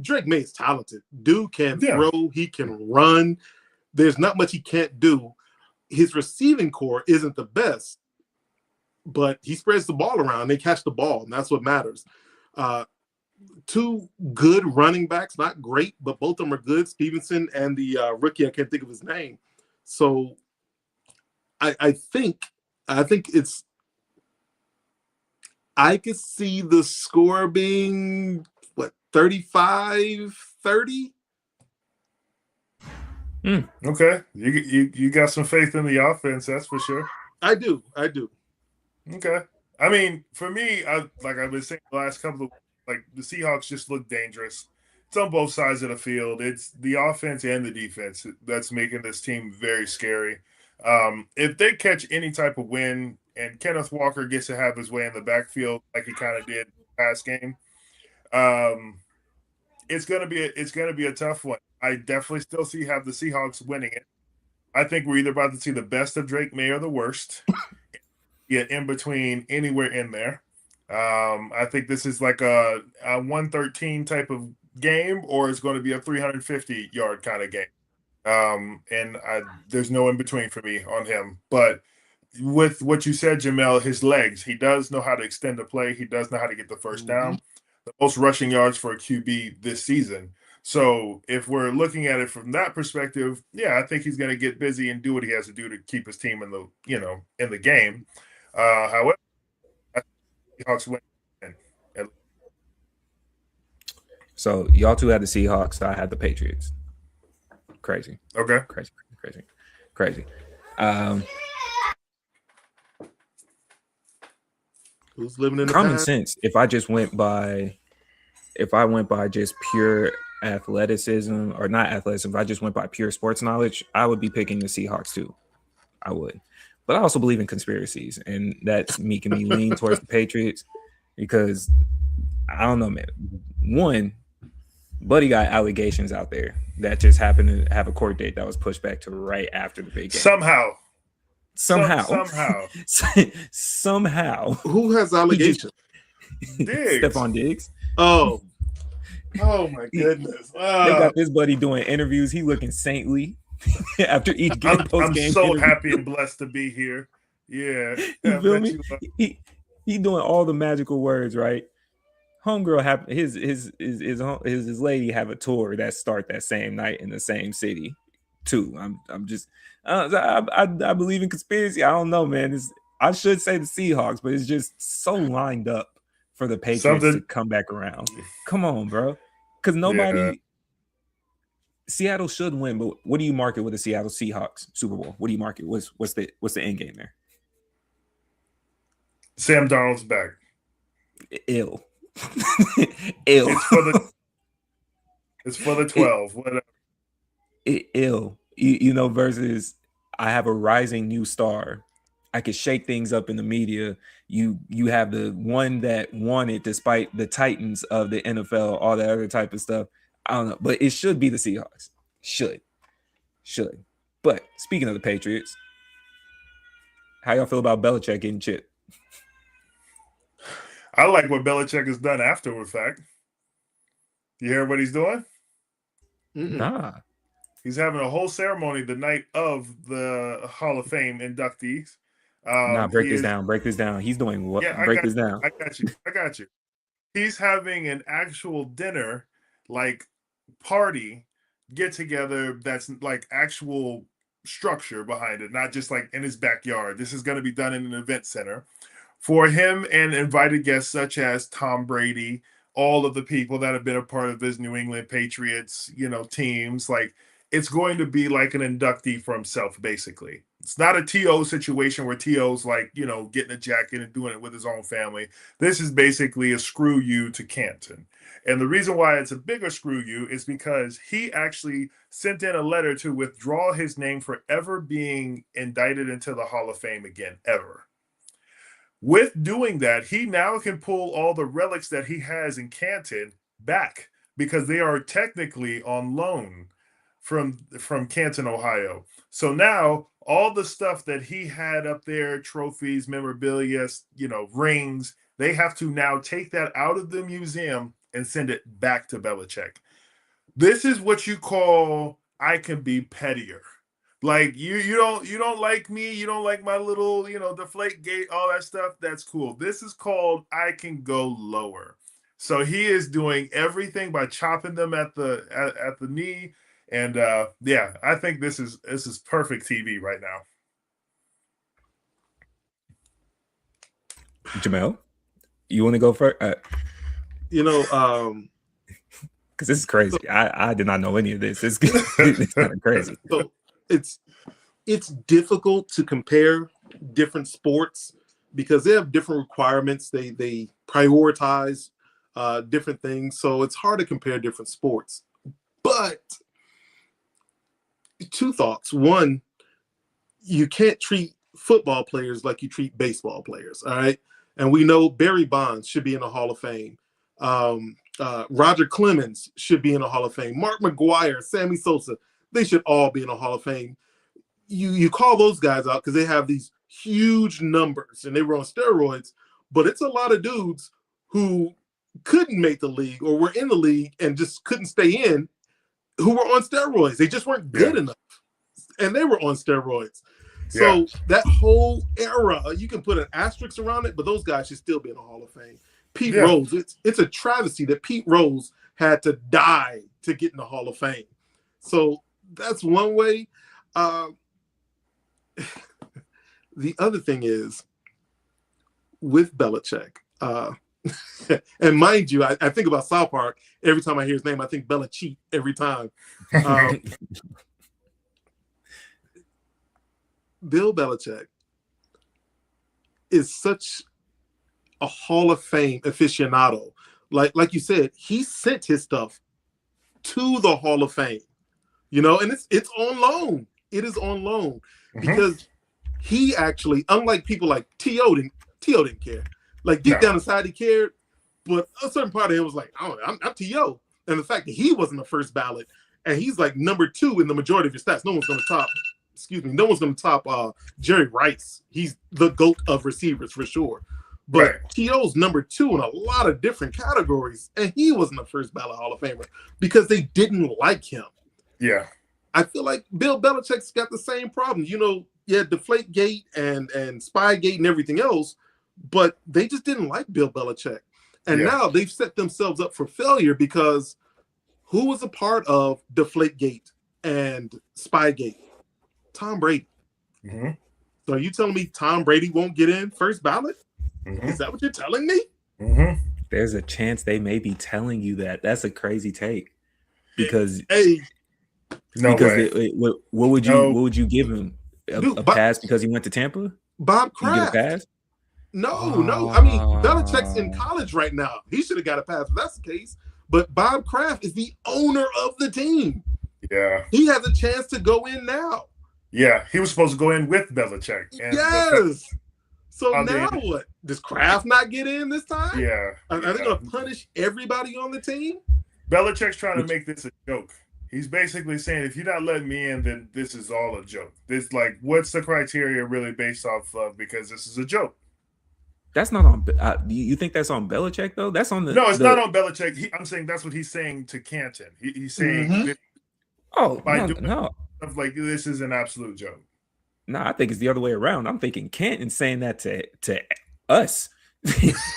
Drake May is talented. Dude can throw. He can run. There's not much he can't do. His receiving core isn't the best, but he spreads the ball around. They catch the ball, and that's what matters. Two good running backs, not great, but both of them are good. Stevenson and the rookie, I can't think of his name. So I think it's, I could see the score being, 35-30? Okay. You got some faith in the offense, that's for sure. I do. Okay. I mean, for me, like I've been saying the last couple of, like, the Seahawks just look dangerous. It's on both sides of the field. It's the offense and the defense that's making this team very scary. If they catch any type of win and Kenneth Walker gets to have his way in the backfield like he kind of did last game, it's gonna be a tough one. I definitely still have the Seahawks winning it. I think we're either about to see the best of Drake May or the worst. Yet in between, anywhere in there. I think this is like a 113 type of game, or it's going to be a 350-yard kind of game. And there's no in between for me on him. But with what you said, Jamel, his legs, he does know how to extend the play. He does know how to get the first down. The most rushing yards for a QB this season. So if we're looking at it from that perspective, I think he's going to get busy and do what he has to do to keep his team in the game. However, I think the Seahawks win. So y'all two had the Seahawks. I had the Patriots. Crazy. Okay. Crazy. Who's living in the common past? sense? If I went by just pure athleticism, or not athleticism, if I just went by pure sports knowledge, I would be picking the Seahawks too. I would. But I also believe in conspiracies, and that's making me lean towards the Patriots because I don't know, man. One, Buddy got allegations out there that just happened to have a court date that was pushed back to right after the big game. Somehow. Who has allegations? Stephon Diggs. Oh my goodness. They got this buddy doing interviews. He looking saintly after each game. I'm so happy and blessed to be here. Yeah. You feel me? He doing all the magical words, right? Homegirl have his lady have a tour that start that same night in the same city too. I'm just I believe in conspiracy. I don't know, man. I should say the Seahawks, but it's just so lined up for the Patriots to come back around. Come on, bro. Because nobody Seattle should win, but what do you market with the Seattle Seahawks Super Bowl? What do you market? What's the end game there? Sam Darnold's back. Ill. It's for the 12. Whatever. Ill. Versus I have a rising new star. I could shake things up in the media. You have the one that won it despite the Titans of the NFL, all that other type of stuff. I don't know, but it should be the Seahawks. Should. But speaking of the Patriots, how y'all feel about Belichick getting chipped? I like what Belichick has done after the fact. You hear what he's doing? Nah. He's having a whole ceremony the night of the Hall of Fame inductees. Break this down. He's doing what? Break this down. I got you. He's having an actual dinner, like party, get together that's like actual structure behind it, not just like in his backyard. This is going to be done in an event center for him and invited guests such as Tom Brady, all of the people that have been a part of his New England Patriots, teams. Like, it's going to be like an inductee for himself, basically. It's not a T.O. situation where T.O.'s like, getting a jacket and doing it with his own family. This is basically a screw you to Canton. And the reason why it's a bigger screw you is because he actually sent in a letter to withdraw his name for ever being indicted into the Hall of Fame again, ever. With doing that, he now can pull all the relics that he has in Canton back because they are technically on loan from Canton, Ohio. So now all the stuff that he had up there, trophies, memorabilia, rings, they have to now take that out of the museum and send it back to Belichick. This is what you call I can be pettier. Like you don't like me, you don't like my little, deflate gate, all that stuff. That's cool. This is called I can go lower. So he is doing everything by chopping them at the knee. And I think this is perfect TV right now. Jamel, you want to go first? Because this is crazy. I did not know any of this. It's kind of crazy. So it's difficult to compare different sports because they have different requirements. They prioritize different things. So it's hard to compare different sports. But two thoughts. One, you can't treat football players like you treat baseball players. All right. And we know Barry Bonds should be in the Hall of Fame. Roger Clemens should be in the Hall of Fame. Mark McGwire, Sammy Sosa, they should all be in the Hall of Fame. You call those guys out because they have these huge numbers and they were on steroids, but it's a lot of dudes who couldn't make the league or were in the league and just couldn't stay in who were on steroids. They just weren't good enough and they were on steroids. So that whole era, you can put an asterisk around it, but those guys should still be in the Hall of Fame. Pete Rose, it's a travesty that Pete Rose had to die to get in the Hall of Fame. So that's one way. The other thing is with Belichick, and mind you, I think about South Park every time I hear his name. I think Belichick every time. Bill Belichick is such a Hall of Fame aficionado. Like you said, he sent his stuff to the Hall of Fame, and it's on loan. It is on loan because he actually, unlike people like T.O. didn't care. Like deep down inside he cared, but a certain part of him was like, oh, I'm T.O. And the fact that he wasn't the first ballot and he's like number 2 in the majority of your stats. No one's going to top Jerry Rice. He's the GOAT of receivers for sure. But T.O.'s number 2 in a lot of different categories, and he wasn't the first ballot Hall of Famer because they didn't like him. Yeah. I feel like Bill Belichick's got the same problem. Deflategate and Spygate and everything else, but they just didn't like Bill Belichick. And now they've set themselves up for failure because who was a part of Deflategate and Spygate? Tom Brady. So are you telling me Tom Brady won't get in first ballot? Is that what you're telling me? There's a chance they may be telling you that. That's a crazy take. Because what would you give him? A pass because he went to Tampa? Bob Kraft. You get a pass? No. I mean, Belichick's in college right now. He should have got a pass if that's the case. But Bob Kraft is the owner of the team. Yeah. He has a chance to go in now. Yeah, he was supposed to go in with Belichick. Yes. So now what? Does Kraft not get in this time? Yeah. Are they going to punish everybody on the team? Belichick's trying to make this a joke. He's basically saying, if you're not letting me in, then this is all a joke. This what's the criteria really based off of? Because this is a joke. That's not on. You think that's on Belichick though? That's on the. No, it's not on Belichick. I'm saying that's what he's saying to Canton. He's saying, no. Stuff like this is an absolute joke. No, I think it's the other way around. I'm thinking Canton saying that to us.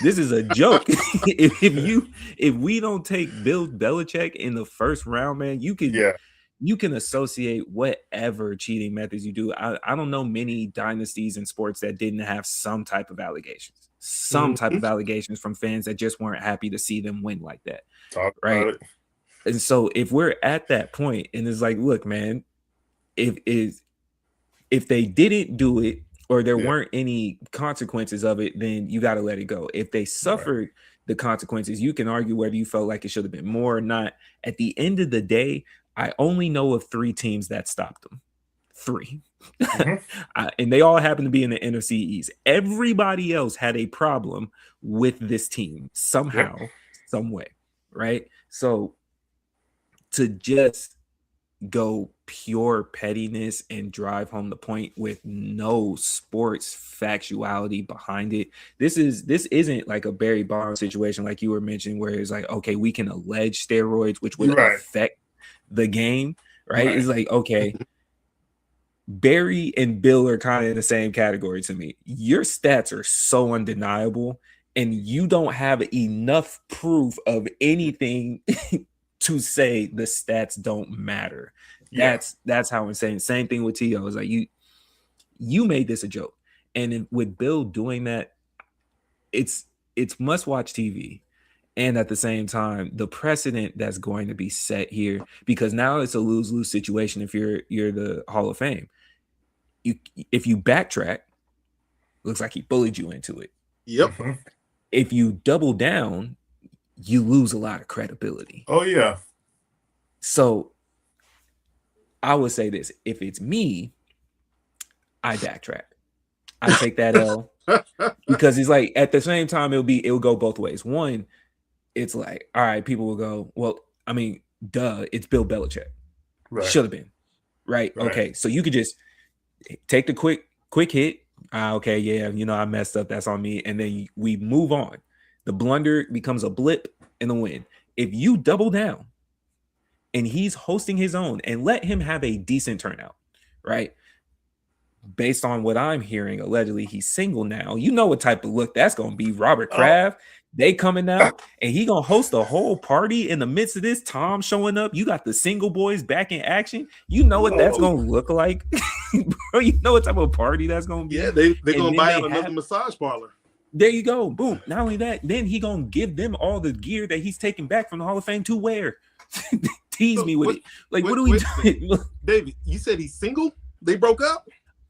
This is a joke. if we don't take Bill Belichick in the first round, man, you can associate whatever cheating methods you do. I don't know many dynasties in sports that didn't have some type of allegations, type of allegations from fans that just weren't happy to see them win like that. Talk right? about it. And so if we're at that point and it's like, look, man, if they didn't do it or there weren't any consequences of it, then you got to let it go. If they suffered the consequences, you can argue whether you felt like it should have been more or not. At the end of the day, I only know of 3 teams that stopped them. 3. And they all happen to be in the NFC East. Everybody else had a problem with this team somehow, some way, right? So to just go pure pettiness and drive home the point with no sports factuality behind it. This isn't like a Barry Bonds situation like you were mentioning, where it's like, okay, we can allege steroids, which would affect the game, right? It's like, okay, Barry and Bill are kind of in the same category to me. Your stats are so undeniable, and you don't have enough proof of anything to say the stats don't matter. That's how insane. Same thing with T.O. It's like you made this a joke. And with Bill doing that, it's must-watch TV. And at the same time, the precedent that's going to be set here, because now it's a lose-lose situation if you're the Hall of Fame. If you backtrack, looks like he bullied you into it. Yep. If you double down, you lose a lot of credibility. Oh, yeah. So I would say this. If it's me, I backtrack. I take that L because it's like at the same time, it'll go both ways. One, it's like, all right, people will go, well, I mean, duh, it's Bill Belichick. Right. Should have been. Right? Okay. So you could just take the quick hit. Okay, yeah, I messed up. That's on me. And then we move on. The blunder becomes a blip in the win. If you double down and he's hosting his own and let him have a decent turnout, right? Based on what I'm hearing, allegedly he's single now. You know what type of look that's going to be. Robert Kraft, they coming out and he going to host a whole party in the midst of this. Tom showing up. You got the single boys back in action. You know what that's going to look like. Bro, you know what type of party that's going to be. Yeah, they're going to buy out another massage parlor. There you go. Boom. Not only that, then he going to give them all the gear that he's taking back from the Hall of Fame to wear. Tease me with it. Like, what are we doing? David, you said he's single? They broke up?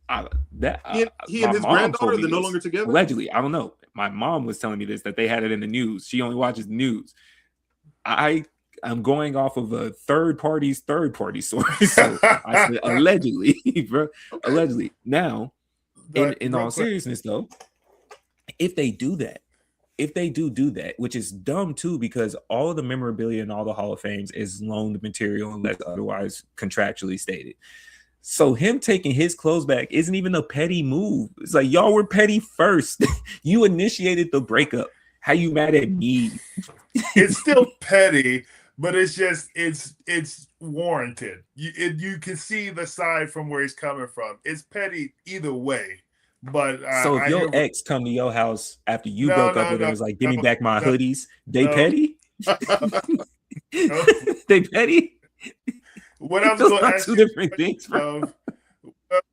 He and his granddaughter, they're no longer together? Allegedly. I don't know. My mom was telling me this, that they had it in the news. She only watches the news. I'm going off of a third party source. So I said allegedly, bro. Okay. Allegedly. Now, in all seriousness, though, if they do that, which is dumb too, because all the memorabilia and all the Hall of Fames is loaned material unless otherwise contractually stated. So him taking his clothes back isn't even a petty move. It's like, y'all were petty first. You initiated the breakup. How you mad at me? It's still petty, but it's just it's warranted. You can see the side from where he's coming from. It's petty either way. But so if your ex come to your house after you broke up with her, was like, give me back my hoodies, they petty? They petty? What I was going to ask you different things,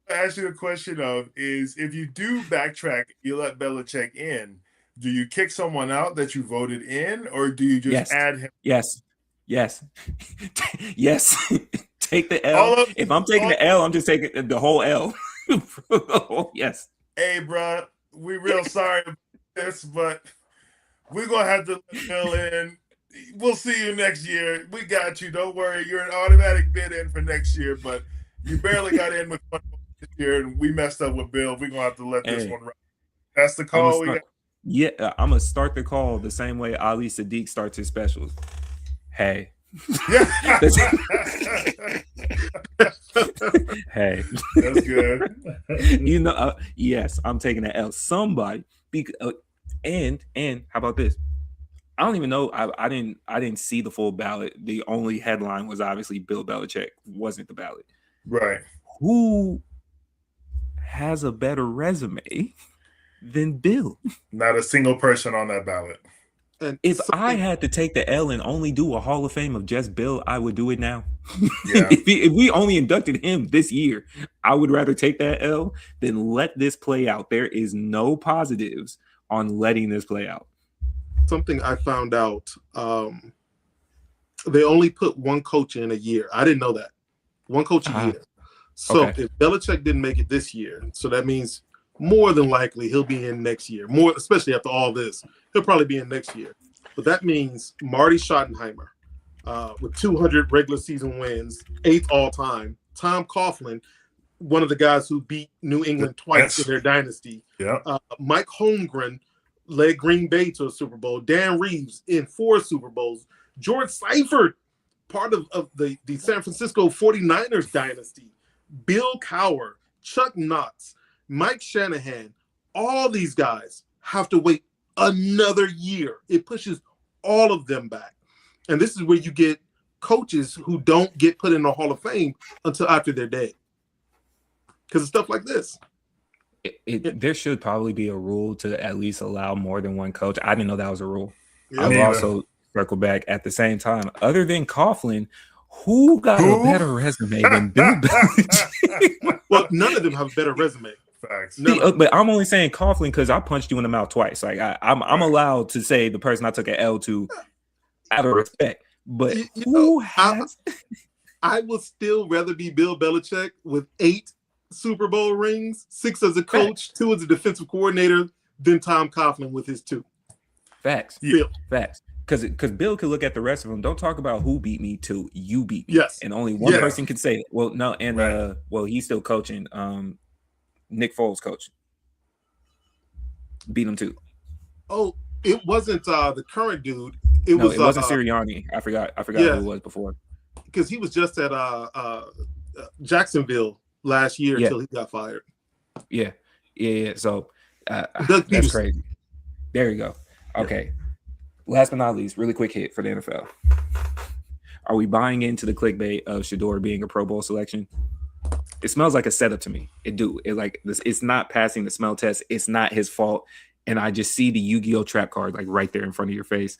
ask you a question of is, if you do backtrack, you let Belichick in, do you kick someone out that you voted in, or do you just add him? Yes. Take the L. If I'm taking the L, I'm just taking the whole L. Yes. Hey, bro, we real sorry about this, but we're going to have to let Bill in. We'll see you next year. We got you. Don't worry. You're an automatic bid in for next year, but you barely got in with one this year, and we messed up with Bill. We're going to have to let this one run. That's the call we got. Yeah, I'm going to start the call the same way Ali Sadiq starts his specials. Hey. Hey. That's good. Yes, I'm taking the L. Somebody. And how about this? I don't even know. I didn't see the full ballot. The only headline was obviously Bill Belichick wasn't the ballot. Right. Who has a better resume than Bill? Not a single person on that ballot. And if I had to take the L and only do a Hall of Fame of just Bill, I would do it now. Yeah. if we only inducted him this year, I would rather take that L than let this play out. There is no positives on letting this play out. Something I found out they only put one coach in a year. I didn't know that. One coach a year. So if Belichick didn't make it this year, so that means more than likely he'll be in next year. More, especially after all this, he'll probably be in next year. But that means Marty Schottenheimer with 200 regular season wins, 8th all time. Tom Coughlin, one of the guys who beat New England twice in their dynasty. Yeah. Mike Holmgren led Green Bay to a Super Bowl. Dan Reeves in 4 Super Bowls. George Seifert, part of the San Francisco 49ers dynasty. Bill Cowher, Chuck Knox, Mike Shanahan, all these guys have to wait another year. It pushes all of them back. And this is where you get coaches who don't get put in the Hall of Fame until after they're dead. Because of stuff like this. There should probably be a rule to at least allow more than one coach. I didn't know that was a rule. Yeah. I would also circle back at the same time. Other than Coughlin, who got a better resume than Bill Belichick? Well, none of them have a better resume. Facts. But I'm only saying Coughlin because I punched you in the mouth twice. Like I'm allowed to say the person I took an L to out of respect. But who has? I would still rather be Bill Belichick with 8 Super Bowl rings, 6 as a coach, 2 as a defensive coordinator, than Tom Coughlin with his 2. Facts. Yeah. Facts. Because Bill could look at the rest of them. Don't talk about who beat me to you beat me. Yes. And only one person can say it. Well, no, and well, he's still coaching. Nick Foles coaching. Beat him too. Oh, it wasn't the current dude. It wasn't Sirianni. I forgot who it was before. Because he was just at Jacksonville last year until he got fired. Yeah. So that's crazy. There you go. Okay. Last but not least, really quick hit for the NFL. Are we buying into the clickbait of Shedeur being a Pro Bowl selection? It smells like a setup to me. It's not passing the smell test. It's not his fault. And I just see the Yu-Gi-Oh trap card like right there in front of your face.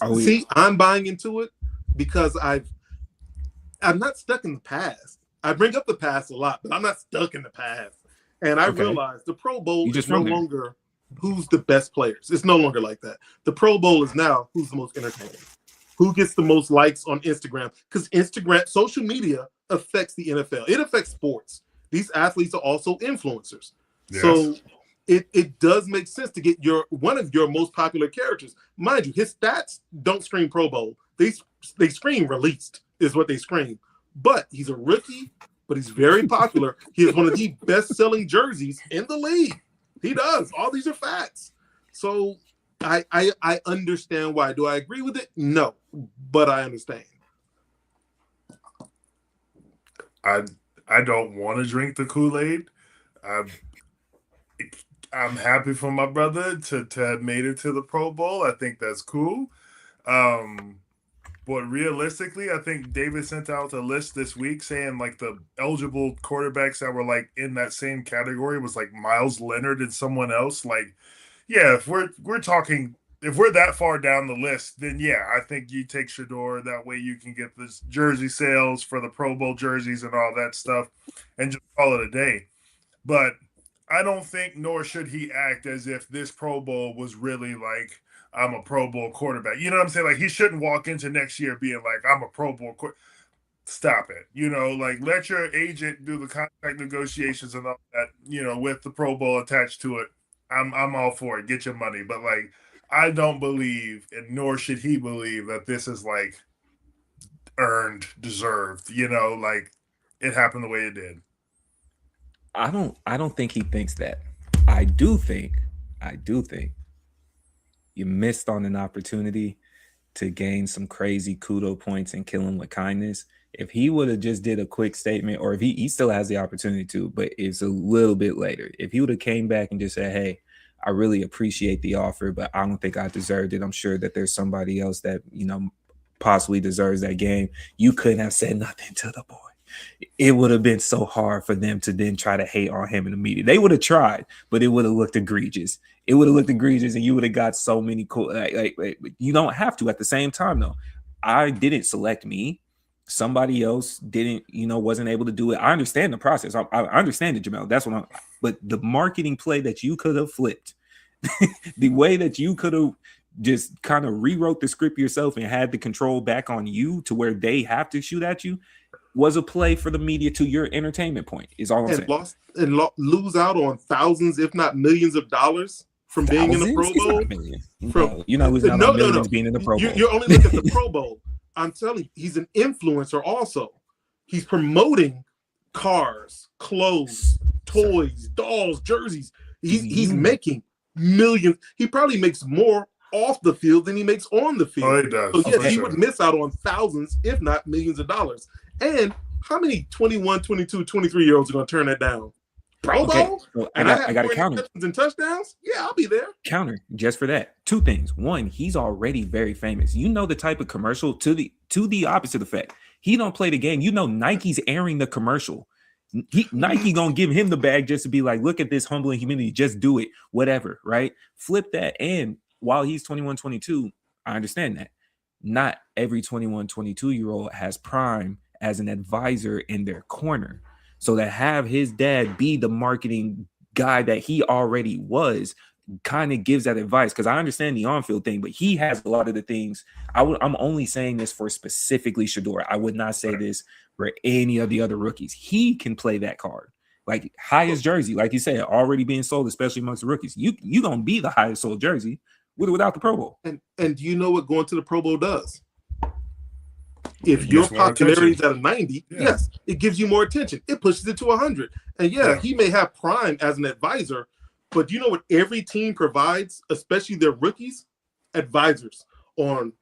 I'm buying into it because I'm not stuck in the past. I bring up the past a lot, but I'm not stuck in the past. And I realize the Pro Bowl is no longer who's the best players. It's no longer like that. The Pro Bowl is now who's the most entertaining, who gets the most likes on Instagram, because Instagram, social media affects the NFL. It affects sports. These athletes are also influencers. Yes. So it does make sense to get one of your most popular characters. Mind you, his stats don't scream Pro Bowl. They scream released is what they scream. But he's a rookie, but he's very popular. He has one of the best-selling jerseys in the league. He does. All these are facts. So I understand why. Do I agree with it? No, but I understand. I don't want to drink the Kool-Aid. I'm happy for my brother to have made it to the Pro Bowl. I think that's cool. But realistically, I think David sent out a list this week saying like the eligible quarterbacks that were like in that same category was like Miles Leonard and someone else. Like, yeah, if we're that far down the list, then yeah, I think you take Shedeur. That way you can get this jersey sales for the Pro Bowl jerseys and all that stuff and just call it a day. But I don't think, nor should he act as if this Pro Bowl was really like, I'm a Pro Bowl quarterback. You know what I'm saying? Like, he shouldn't walk into next year being like, I'm a Pro Bowl quarterback. Stop it. You know, like, let your agent do the contract negotiations and all that, you know, with the Pro Bowl attached to it. I'm all for it. Get your money. But, like, I don't believe, and nor should he believe, that this is, like, earned, deserved. You know, like, it happened the way it did. I don't think he thinks that. I do think you missed on an opportunity to gain some crazy kudo points and kill him with kindness. If he would have just did a quick statement, or if he still has the opportunity to, but it's a little bit later. If he would have came back and just said, hey, I really appreciate the offer, but I don't think I deserved it. I'm sure that there's somebody else that, you know, possibly deserves that game. You couldn't have said nothing to the boy. It would have been so hard for them to then try to hate on him in the media. They would have tried, but it would have looked egregious. It would have looked egregious, and you would have got so many cool. Like, you don't have to. At the same time, though, I didn't select me. Somebody else didn't, you know, wasn't able to do it. I understand the process. I understand it, Jamel. That's what I'm. But the marketing play that you could have flipped, the way that you could have just kind of rewrote the script yourself and had the control back on you to where they have to shoot at you was a play for the media to your entertainment point, is all I'm saying. Lose out on thousands, if not millions of dollars from being in the Pro Bowl. Losing out on millions being in the Pro Bowl. You're only looking at the Pro Bowl. I'm telling you, he's an influencer also. He's promoting cars, clothes, toys, dolls, jerseys. He's making millions. He probably makes more off the field than he makes on the field. Oh, he does. So yes, he would miss out on thousands, if not millions of dollars. And how many 21, 22, 23-year-olds are going to turn that down? Pro Bowl? So I got a counter. And touchdowns? Yeah, I'll be there. Counter just for that. Two things. One, he's already very famous. You know the type of commercial to the opposite effect. He don't play the game. You know Nike's airing the commercial. Nike gonna give him the bag just to be like, look at this humbling humility. Just do it. Whatever, right? Flip that. And while he's 21, 22, I understand that. Not every 21, 22-year-old has Prime as an advisor in their corner. So to have his dad be the marketing guy that he already was kind of gives that advice, because I understand the on-field thing, but he has a lot of the things. I'm only saying this for specifically Shedeur. I would not say this for any of the other rookies. He can play that card. Like highest jersey, like you said, already being sold, especially amongst the rookies. You gonna be the highest sold jersey with or without the Pro Bowl. And do you know what going to the Pro Bowl does? If your popularity is at a 90, yes, it gives you more attention. It pushes it to 100. And he may have Prime as an advisor, but do you know what every team provides, especially their rookies? Advisors on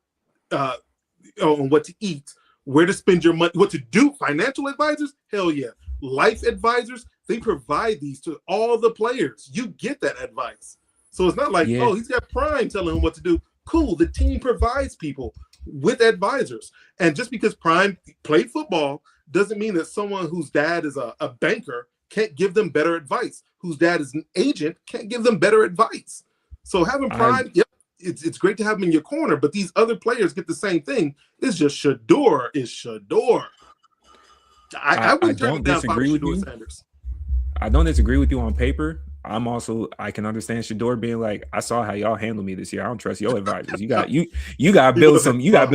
what to eat, where to spend your money, what to do. Financial advisors, hell yeah. Life advisors, they provide these to all the players. You get that advice. So it's not like, he's got Prime telling him what to do. Cool, the team provides people with advisors. And just because Prime played football doesn't mean that someone whose dad is a banker can't give them better advice. Whose dad is an agent can't give them better advice. So having Prime, it's great to have him in your corner, but these other players get the same thing. It's just Shedeur is Shedeur. I wouldn't turn it down disagree with you. Sanders. I don't disagree with you on paper. I can understand Shedeur being like, I saw how y'all handle me this year. I don't trust your advisors. You got to build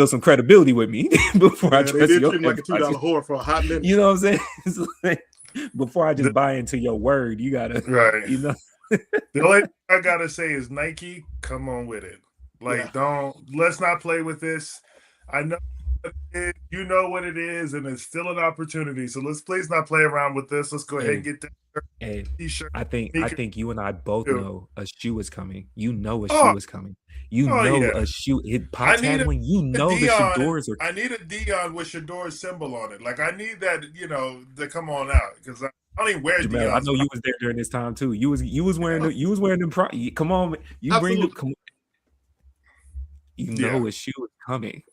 some credibility with me before I trust your advisors. Like a $2 whore for a hot minute. You know what I'm saying? It's like, before I just buy into your word, you gotta, you know. The only thing I gotta say is Nike, come on with it. Like, let's not play with this. I know you know what it is, and it's still an opportunity. So let's please not play around with this. Let's go ahead and get that t-shirt. I think you and I both know a shoe is coming. You know a shoe is coming. You know a shoe. Potts had one. You know the Shedeur's are. I need a Dion with Shedeur's symbol on it. Like I need that, to come on out because I don't even wear Dion. I know you was there during this time too. You was wearing them. Come on, you Absolutely. Bring them. Come on. You know a shoe is coming.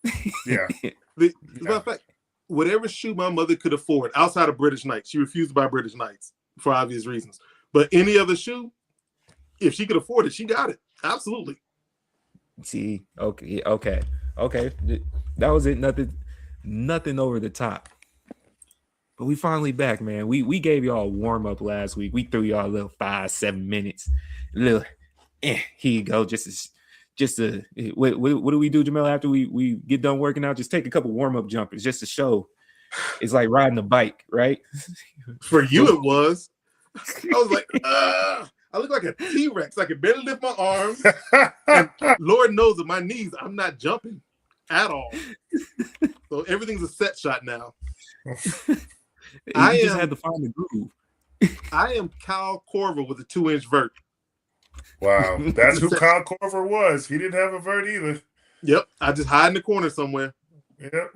Yeah. As a matter of fact, whatever shoe my mother could afford outside of British Knights, she refused to buy British Knights for obvious reasons. But any other shoe, if she could afford it, she got it. Absolutely. See, okay. That was it. Nothing over the top. But we finally back, man. We gave y'all a warm up last week. We threw y'all a little 5-7 minutes. Here you go. What do we do, Jamel, after we get done working out? Just take a couple warm-up jumpers just to show it's like riding a bike, right? For you it was. I was like, I look like a T-Rex. I can barely lift my arms. And Lord knows with my knees, I'm not jumping at all. So everything's a set shot now. I just had to find the groove. I am Kyle Korver with a 2-inch vert. Wow, that's who Kyle Korver was. He didn't have a vert either. Yep, I just hide in the corner somewhere. Yep.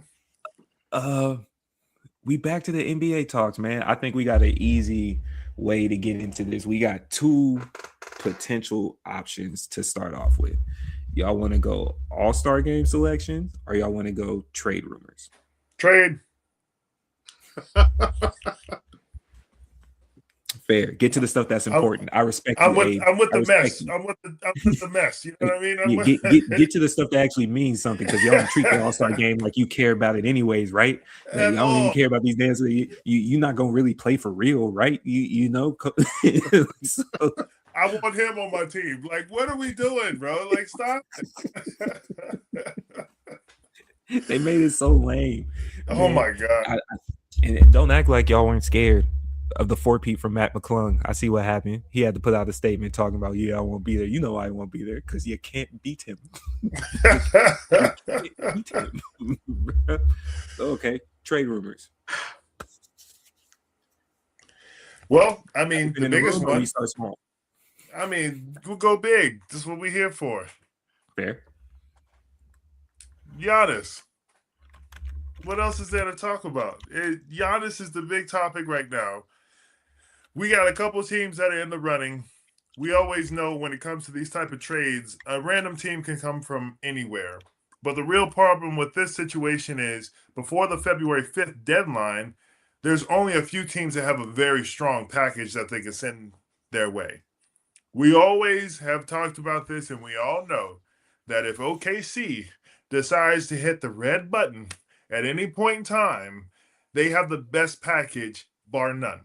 We back to the NBA talks, man. I think we got an easy way to get into this. We got 2 potential options to start off with. Y'all want to go All-Star game selections, or y'all want to go trade rumors? Trade. Fair. Get to the stuff that's important. I respect I'm you. I'm with the mess. I'm with the mess. You know what I mean? Get to the stuff that actually means something, because y'all don't treat the All-Star game like you care about it anyways, right? Like, y'all don't even care about these dances. You're not gonna really play for real, right? You know. So, I want him on my team. Like, what are we doing, bro? Like, stop. They made it so lame. Oh Man, my god. And don't act like y'all weren't scared of the 4-peat from Matt Mclung. I see what happened. He had to put out a statement talking about, I won't be there. You know I won't be there because you can't beat him. Okay, trade rumors. Well, I mean, the biggest one. We start small. I mean, we'll go big. This is what we're here for. Fair. Giannis. What else is there to talk about? Giannis is the big topic right now. We got a couple teams that are in the running. We always know when it comes to these type of trades, a random team can come from anywhere. But the real problem with this situation is before the February 5th deadline, there's only a few teams that have a very strong package that they can send their way. We always have talked about this, and we all know that if OKC decides to hit the red button at any point in time, they have the best package, bar none.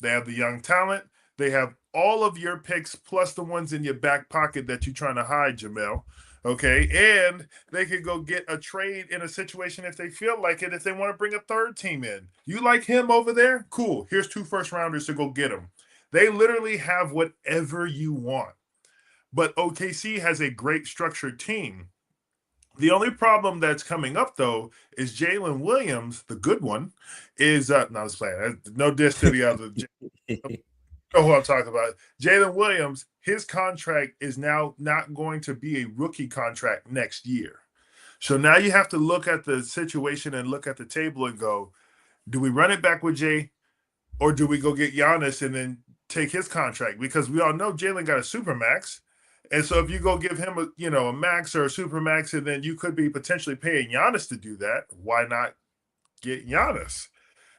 They have the young talent. They have all of your picks plus the ones in your back pocket that you're trying to hide, Jamel. Okay, and they could go get a trade in a situation if they feel like it, if they want to bring a third team in. You like him over there? Cool. Here's 2 first-rounders to go get him. They literally have whatever you want. But OKC has a great structured team. The only problem that's coming up, though, is Jalen Williams, the good one, is no, I was playing. No diss to the other. You know who I'm talking about. Jalen Williams, his contract is now not going to be a rookie contract next year. So now you have to look at the situation and look at the table and go, do we run it back with Jay, or do we go get Giannis and then take his contract? Because we all know Jalen got a supermax. And so if you go give him a max or a super max, and then you could be potentially paying Giannis to do that, why not get Giannis?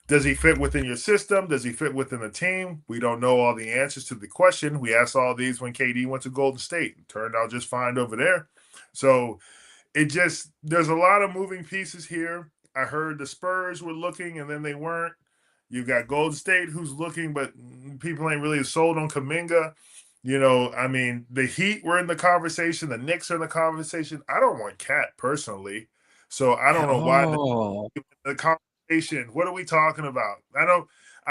Does he fit within your system? Does he fit within the team? We don't know all the answers to the question. We asked all these when KD went to Golden State. It turned out just fine over there. So there's a lot of moving pieces here. I heard the Spurs were looking and then they weren't. You've got Golden State who's looking, but people ain't really sold on Kuminga. I mean, the Heat were in the conversation. The Knicks are in the conversation. I don't want Cat personally, so I don't know why the conversation. What are we talking about? I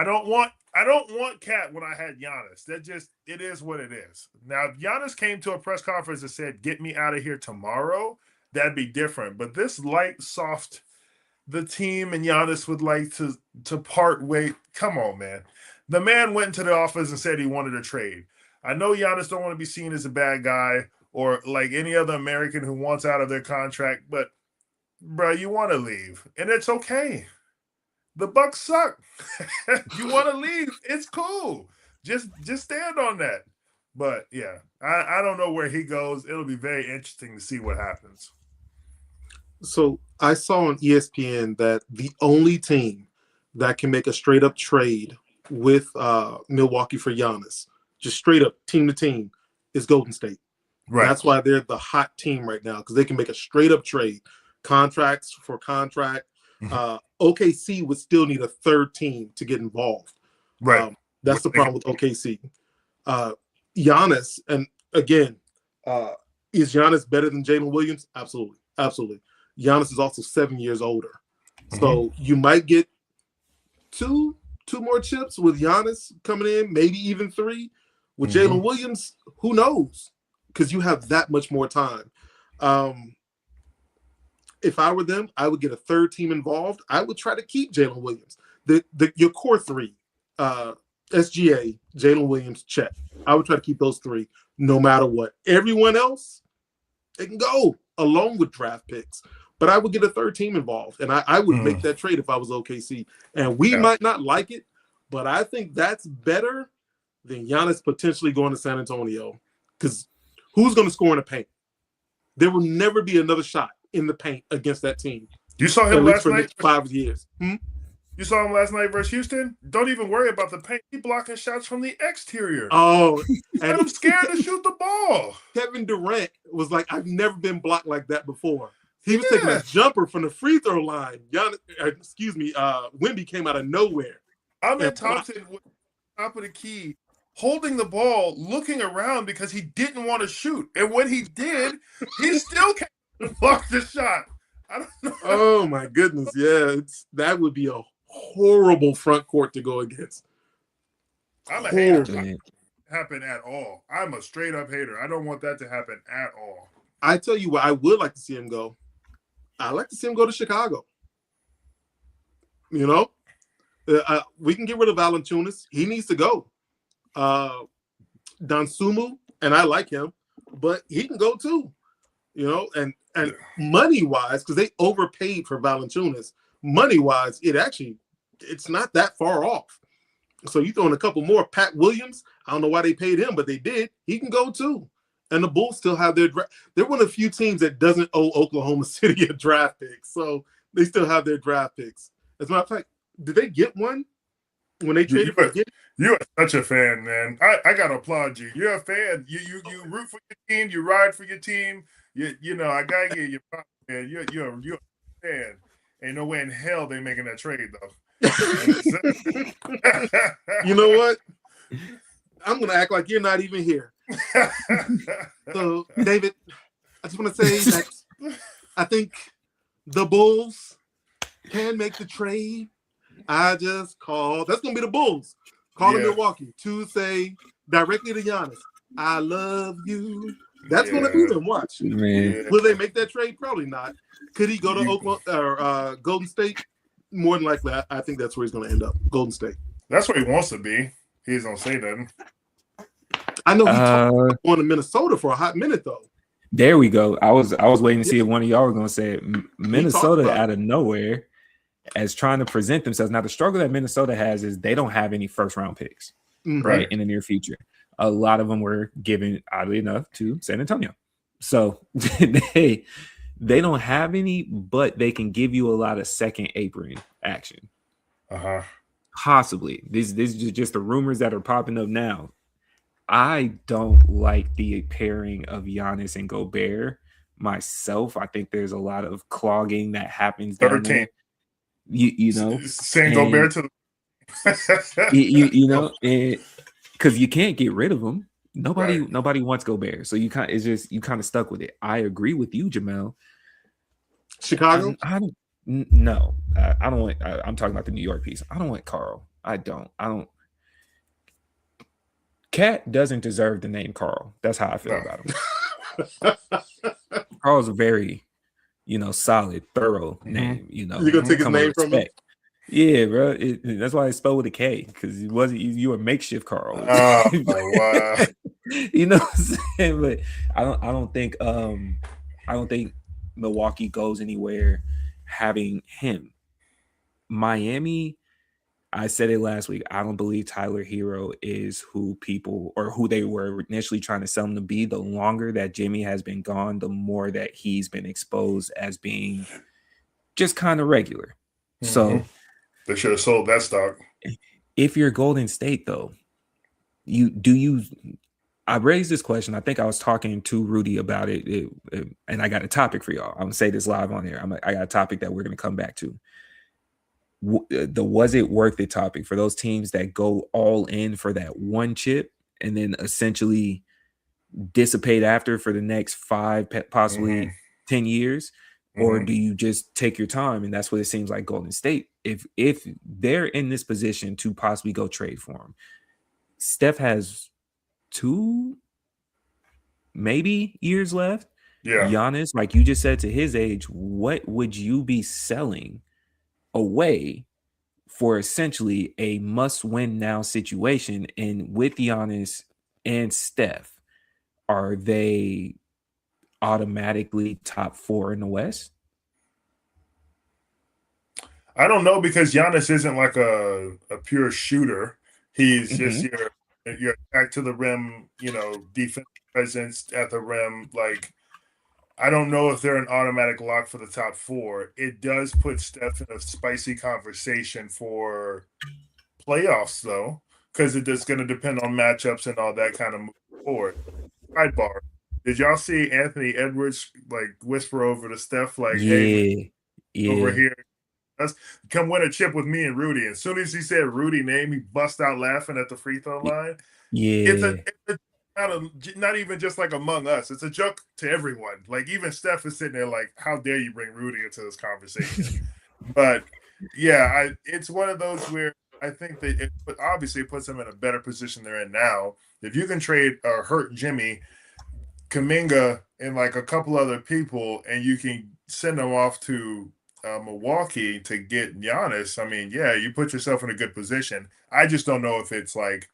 don't want Cat when I had Giannis. It is what it is. Now, if Giannis came to a press conference and said, "Get me out of here tomorrow," that'd be different. But this light, soft, the team and Giannis would like to part way. Come on, man. The man went into the office and said he wanted a trade. I know Giannis don't want to be seen as a bad guy or like any other American who wants out of their contract, but, bro, you want to leave, and it's okay. The Bucks suck. You want to leave, it's cool. Just stand on that. But, yeah, I don't know where he goes. It'll be very interesting to see what happens. So I saw on ESPN that the only team that can make a straight-up trade with Milwaukee for Giannis, just straight up team to team, is Golden State. Right. That's why they're the hot team right now, because they can make a straight up trade, contracts for contract. Mm-hmm. OKC would still need a third team to get involved. Right. That's the problem with OKC. Giannis, and again, is Giannis better than Jalen Williams? Absolutely. Absolutely. Giannis is also 7 years older. Mm-hmm. So you might get two more chips with Giannis coming in, maybe even 3. With Jalen Williams, who knows? Because you have that much more time. If I were them, I would get a third team involved. I would try to keep Jalen Williams. Your core 3, SGA, Jalen Williams, Chet. I would try to keep those 3 no matter what. Everyone else, they can go along with draft picks. But I would get a third team involved, and I would make that trade if I was OKC. And we might not like it, but I think that's better than Giannis potentially going to San Antonio. Because who's going to score in the paint? There will never be another shot in the paint against that team. You saw him last night? For the next 5 years. You saw him last night versus Houston? Don't even worry about the paint. He blocking shots from the exterior. Oh. And I'm scared to shoot the ball. Kevin Durant was like, I've never been blocked like that before. He was taking a jumper from the free throw line. Wemby came out of nowhere. I'm in Thompson with top of the key, holding the ball, looking around because he didn't want to shoot. And when he did, he still can't block the shot. I don't know. Oh my goodness, yeah, that would be a horrible front court to go against. I'm a hater. Happen at all. I'm a straight up hater. I don't want that to happen at all. I tell you what, I would like to see him go. I'd like to see him go to Chicago. You know, we can get rid of Valanciunas. He needs to go. Dansumu, and I like him, but he can go too. You know, and money wise, because they overpaid for Valanciunas. Money wise, it's not that far off. So you throw in a couple more. Pat Williams, I don't know why they paid him, but they did. He can go too. And the Bulls still have their draft. They're one of the few teams that doesn't owe Oklahoma City a draft pick. So they still have their draft picks. As a matter of fact, did they get one when they traded for him? You are such a fan, man. I gotta applaud you. You're a fan. You root for your team. You ride for your team. You know, I gotta give you props, man. You're a fan. Ain't no way in hell they making that trade though. You know what? I'm gonna act like you're not even here. So, David, I just want to say that I think the Bulls can make the trade. I just called. That's gonna be the Bulls calling Milwaukee to say directly to Giannis, "I love you." That's gonna be them. Watch. Man. Will they make that trade? Probably not. Could he go to Oklahoma or Golden State? More than likely, I think that's where he's going to end up. Golden State. That's where he wants to be. He's gonna say that. I know he talked about going to Minnesota for a hot minute though. There we go. I was waiting to see if one of y'all were going to say it. Minnesota out of nowhere as trying to present themselves. Now the struggle that Minnesota has is they don't have any first round picks right in the near future. A lot of them were given, oddly enough, to San Antonio. So they don't have any, but they can give you a lot of second apron action. Possibly. This is just the rumors that are popping up now. I don't like the pairing of Giannis and Gobert myself. I think there's a lot of clogging that happens down there. You know, saying Gobert to the you know, because you can't get rid of him. Nobody wants Gobert, so you kind of stuck with it. I agree with you, Jamel. Chicago? No, I don't want. I'm talking about the New York piece. I don't want Carl. I don't. Cat doesn't deserve the name Carl. That's how I feel about him. Carl's a very, solid, thorough name. You're gonna take his name from him? Yeah, bro. That's why it's spelled with a K, because it wasn't you a makeshift Carl. Oh wow. You know what I'm saying? But I don't think Milwaukee goes anywhere having him. Miami, I said it last week. I don't believe Tyler Hero is who they were initially trying to sell him to be. The longer that Jimmy has been gone, the more that he's been exposed as being just kind of regular. So they should have sold that stock. If you're Golden State, though, I raised this question. I think I was talking to Rudy about it, and I got a topic for y'all. I'm gonna say this live on here. I got a topic that we're gonna come back to. The was it worth it topic for those teams that go all in for that one chip and then essentially dissipate after for the next 5, possibly 10 years, or do you just take your time? And that's what it seems like Golden State. If they're in this position to possibly go trade for him, Steph has 2 maybe years left. Yeah. Giannis, like you just said, to his age, what would you be selling away for essentially a must-win now situation? And with Giannis and Steph, are they automatically top 4 in the West? I don't know, because Giannis isn't like a pure shooter. He's just your back to the rim, defensive presence at the rim. Like, I don't know if they're an automatic lock for the top 4. It does put Steph in a spicy conversation for playoffs, though, because it is going to depend on matchups and all that kind of moving forward. Sidebar: did y'all see Anthony Edwards like whisper over to Steph, like, "Hey, over here"? Let's come win a chip with me and Rudy. As soon as he said Rudy name, he bust out laughing at the free throw line. Yeah. It's not even just like among us. It's a joke to everyone. Like even Steph is sitting there like, how dare you bring Rudy into this conversation? But yeah, it's one of those where I think that obviously it puts them in a better position they're in now. If you can trade or hurt Jimmy, Kuminga, and like a couple other people, and you can send them off to Milwaukee to get Giannis, I mean, yeah, you put yourself in a good position. I just don't know if it's like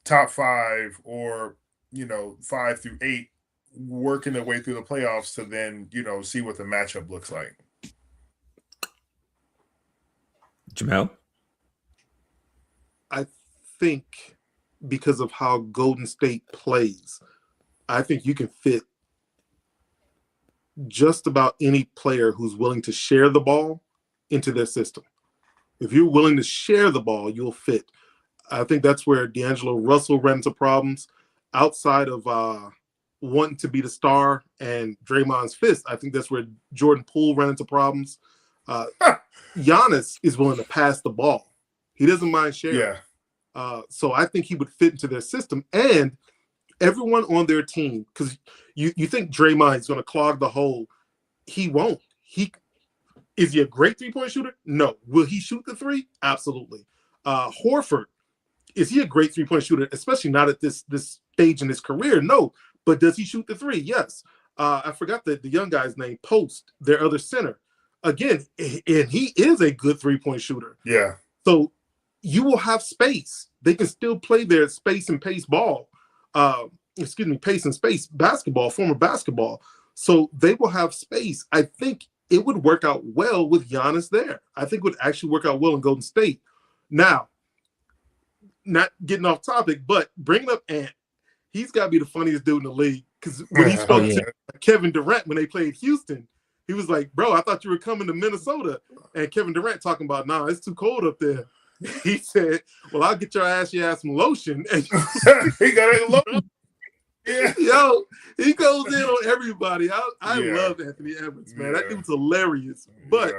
top 5 or 5 through 8 working their way through the playoffs to then see what the matchup looks like. Jamel? I think because of how Golden State plays, I think you can fit just about any player who's willing to share the ball into their system. If you're willing to share the ball, you'll fit. I think that's where D'Angelo Russell ran into problems. Outside of wanting to be the star and Draymond's fist, I think that's where Jordan Poole ran into problems. Giannis is willing to pass the ball. He doesn't mind sharing. Yeah. So I think he would fit into their system. And everyone on their team, because you think Draymond is going to clog the hole. He won't. Is he a great three-point shooter? No. Will he shoot the three? Absolutely. Horford, is he a great three-point shooter, especially not at this stage in his career? No. But does he shoot the three? Yes. I forgot the young guy's name, Post, their other center. Again, and he is a good three-point shooter. Yeah. So you will have space. They can still play their space and pace ball. Pace and space basketball, former basketball. So they will have space. I think it would work out well with Giannis there. I think it would actually work out well in Golden State. Now, not getting off topic, but bringing up Ant, he's got to be the funniest dude in the league. Because when he spoke to Kevin Durant when they played Houston, he was like, bro, I thought you were coming to Minnesota. And Kevin Durant talking about, nah, it's too cold up there. He said, well, I'll get your ass some lotion. And he got it lotion. Yeah. Yo, he goes in on everybody. I love Anthony Edwards, man. That dude's hilarious. But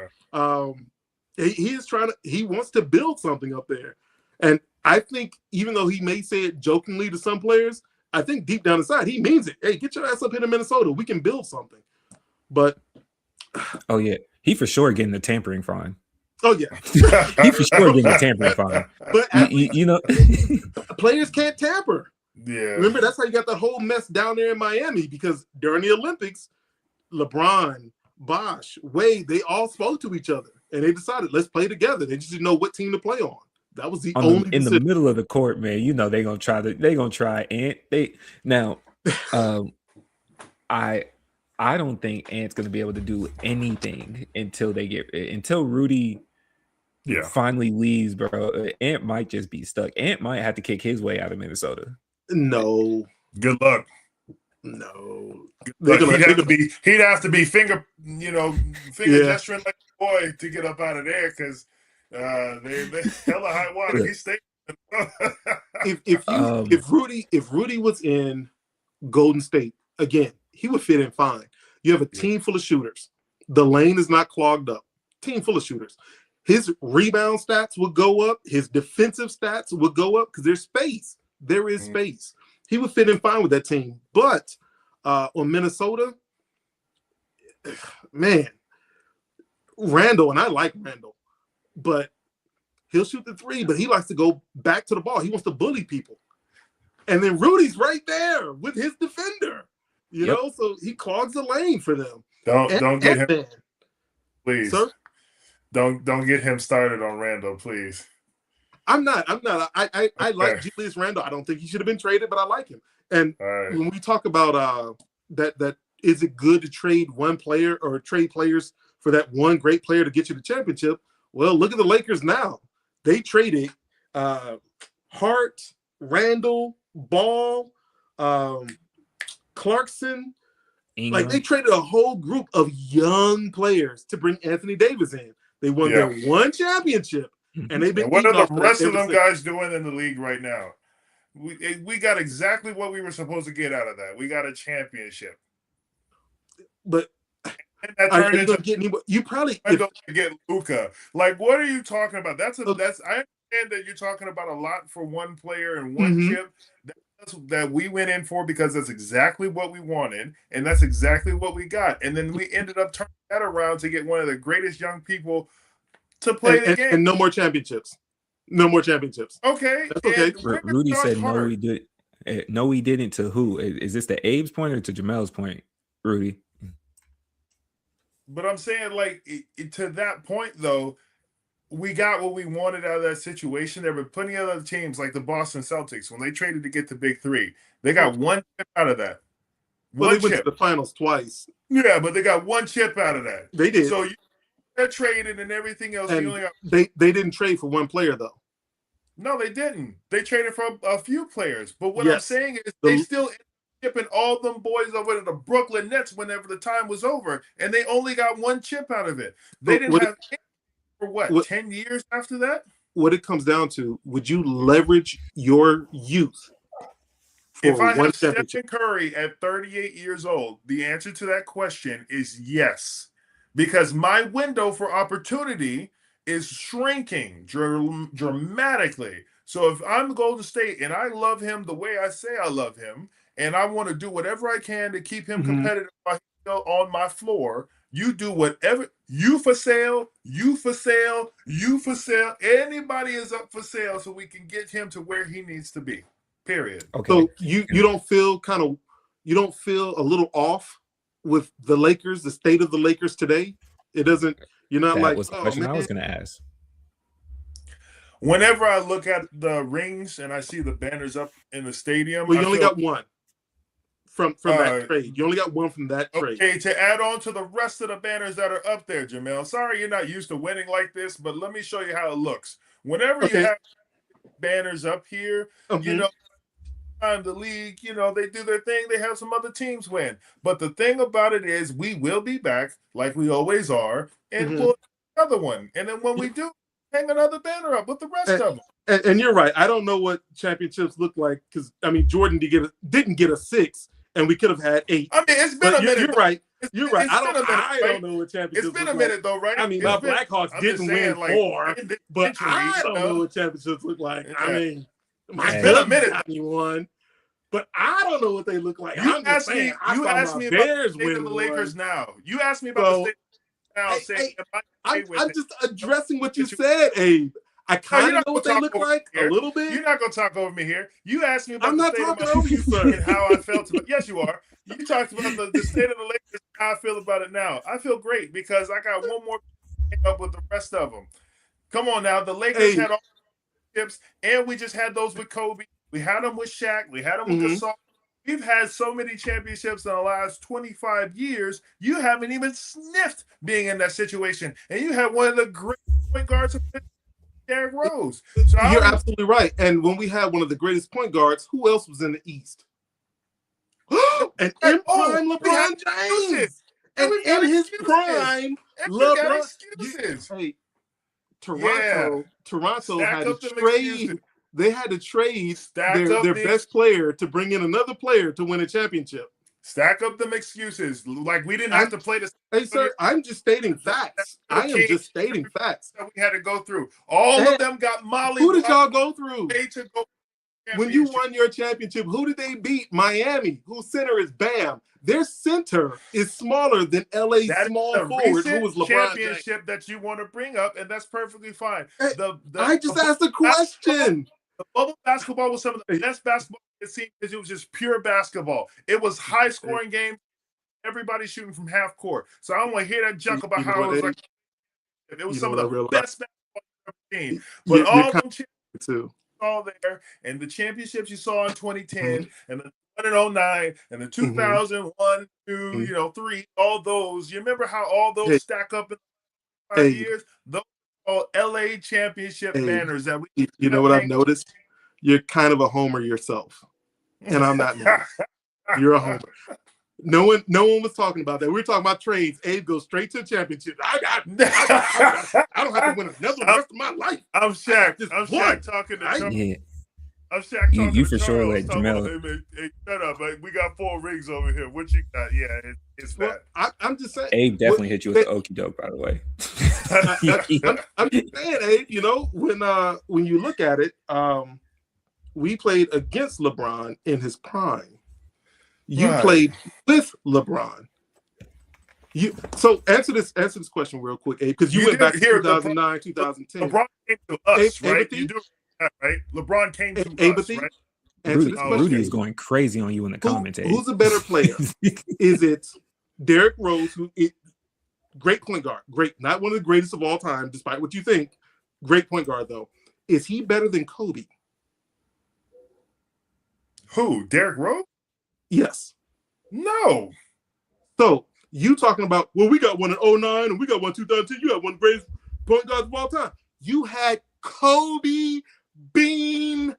he wants to build something up there. And I think even though he may say it jokingly to some players, I think deep down inside he means it. Hey, get your ass up here to Minnesota. We can build something. But oh yeah, he for sure getting the tampering fine. Oh yeah, he for sure getting the tampering fine. But you know, players can't tamper. Yeah. Remember, that's how you got that whole mess down there in Miami, because during the Olympics, LeBron, Bosh, Wade, they all spoke to each other and they decided, let's play together. They just didn't know what team to play on. That was the only in the middle of the court, man. You know they're gonna try and I don't think Ant's gonna be able to do anything until Rudy finally leaves, bro. Ant might just be stuck. Ant might have to kick his way out of Minnesota. No. Good luck. No. He'd have to be finger gesturing like a boy to get up out of there, because they hella high water. He stayed. if Rudy was in Golden State again, he would fit in fine. You have a team full of shooters. The lane is not clogged up. Team full of shooters. His rebound stats would go up. His defensive stats would go up because there's space. There is space. He would fit in fine with that team. But on Minnesota, man, Randall, and I like Randall, but he'll shoot the three, but he likes to go back to the ball. He wants to bully people. And then Rudy's right there with his defender, you know, so he clogs the lane for them. Don't get him, please. Sir? Don't get him started on Randall, please. I'm not. I like Julius Randle. I don't think he should have been traded, but I like him. And when we talk about that is it good to trade one player or trade players for that one great player to get you the championship? Well, look at the Lakers now. They traded Hart, Randall, Ball, Clarkson. Ingram. Like, they traded a whole group of young players to bring Anthony Davis in. They won their one championship. And they've been. What are the rest of them guys doing in the league right now? We got exactly what we were supposed to get out of that. We got a championship. But that Are turned you into gonna get any? You probably get Luka. Like, what are you talking about? I understand that you're talking about a lot for one player and one chip. That we went in for because that's exactly what we wanted, and that's exactly what we got. And then we ended up turning that around to get one of the greatest young people to play the game. And no more championships. No more championships. Okay. That's okay. Rudy said no, we did. No, we didn't. To who? Is this to Abe's point or to Jamel's point, Rudy? But I'm saying, like, to that point, though, we got what we wanted out of that situation. There were plenty of other teams, like the Boston Celtics, when they traded to get the big three. They got one chip out of that. Well, they went to the finals twice. Yeah, but they got one chip out of that. They did. So they're traded and everything else. And you only got... they didn't trade for one player, though. No, they didn't. They traded for a few players. But what I'm saying is they still shipping all them boys over to the Brooklyn Nets whenever the time was over, and they only got one chip out of it. They didn't have for what 10 years after that? What it comes down to, would you leverage your youth for if I one have Stephen championship? Curry at 38 years old, the answer to that question is yes. Because my window for opportunity is shrinking dramatically. So if I'm Golden State and I love him the way I say I love him, and I want to do whatever I can to keep him competitive on my floor, you do whatever. You for sale, you for sale, you for sale. Anybody is up for sale so we can get him to where he needs to be. Period. Okay. So you don't feel a little off with the Lakers, the state of the Lakers today? It doesn't. You're not that like. Was the question I was going to ask. Whenever I look at the rings and I see the banners up in the stadium, well, you only got one from that trade. You only got one from that trade. Okay, to add on to the rest of the banners that are up there, Jamel. Sorry you're not used to winning like this, but let me show you how it looks. Whenever you have banners up here, you know, the league, you know, they do their thing. They have some other teams win. But the thing about it is we will be back like we always are and pull another one. And then when we do, hang another banner up with the rest of them. And you're right. I don't know what championships look like because, I mean, Jordan didn't get a 6, and we could have had 8. I mean, it's been a minute. You're right. You're right. I don't know what championships It's been a minute, though, right? I mean, my Blackhawks didn't win 4, but I don't know what championships look like. I mean, my Cubs won, but I don't know what they look like. You asked me about the state of the Lakers now. You asked me about the state now. I'm just addressing what you said, Abe. I kind of know what they look like a little bit. You're not going to talk over me here. You asked me about I'm not talking over you, sir. And how I felt about yes, you are. You talked about the state of the Lakers, how I feel about it now. I feel great because I got one more up with the rest of them. Come on now. The Lakers had all the chips, and we just had those with Kobe. We had them with Shaq. We had them with Gasol. We've had so many championships in the last 25 years. You haven't even sniffed being in that situation. And you had one of the great point guards of Derrick Rose. So you're absolutely right. And when we had one of the greatest point guards, who else was in the East? And in prime LeBron James. And in his prime, LeBron. Hey, Toronto had to trade. They had to trade their best player to bring in another player to win a championship. Stack up them excuses. Like we didn't have to play this. Hey, sir, I'm just stating facts. I am just stating facts. That we had to go through. All of them got Molly. Who did y'all go through? To when you won your championship, who did they beat? Miami, whose center is Bam. Their center is smaller than LA's small forward, who was LeBron championship James. That you want to bring up, and that's perfectly fine. Hey, I just asked a question. The bubble basketball was some of the best basketball it seemed because it was just pure basketball. It was high scoring game. Everybody shooting from half court. So I don't want to hear that junk about how it was like. It was some of the best basketball I've ever seen. But all them championships all there, and the championships you saw in 2010 and the 109 and the 2001, 2, 3, all those. You remember how all those stack up in 5 years? Those all LA championship banners that we. You know what I've noticed? You're kind of a homer yourself, and I'm not. You're a homer. No one was talking about that. We were talking about trades. Abe goes straight to the championship. I don't have to win another rest of my life. I'm Shaq. I'm Shaq talking to Trump. I'm Shaq You talking to for sure Charles, let talking about, Jamel. hey, shut up. We got 4 rings over here. What you got? Yeah, it's Well, that. I'm just saying. Abe definitely hit you with the okie doke, by the way. I'm just saying, Abe. You know, when you look at it, we played against LeBron in his prime. You Right. played with LeBron. So answer this question real quick, Abe, because you went back to 2009, 2010. LeBron came to us, Abe, right? Abe, You do that, right? LeBron came to Abe, us, right? Answer this question. Rudy is going crazy on you in the comments. Abe. Who's a better player? Is it Derrick Rose, great point guard, great, not one of the greatest of all time, despite what you think, great point guard though. Is he better than Kobe? Who? Derrick Rose? Yes. No. So you talking about, well, we got one in 2009 and we got one in 2010. You got one of the greatest point guards of all time. You had Kobe Bean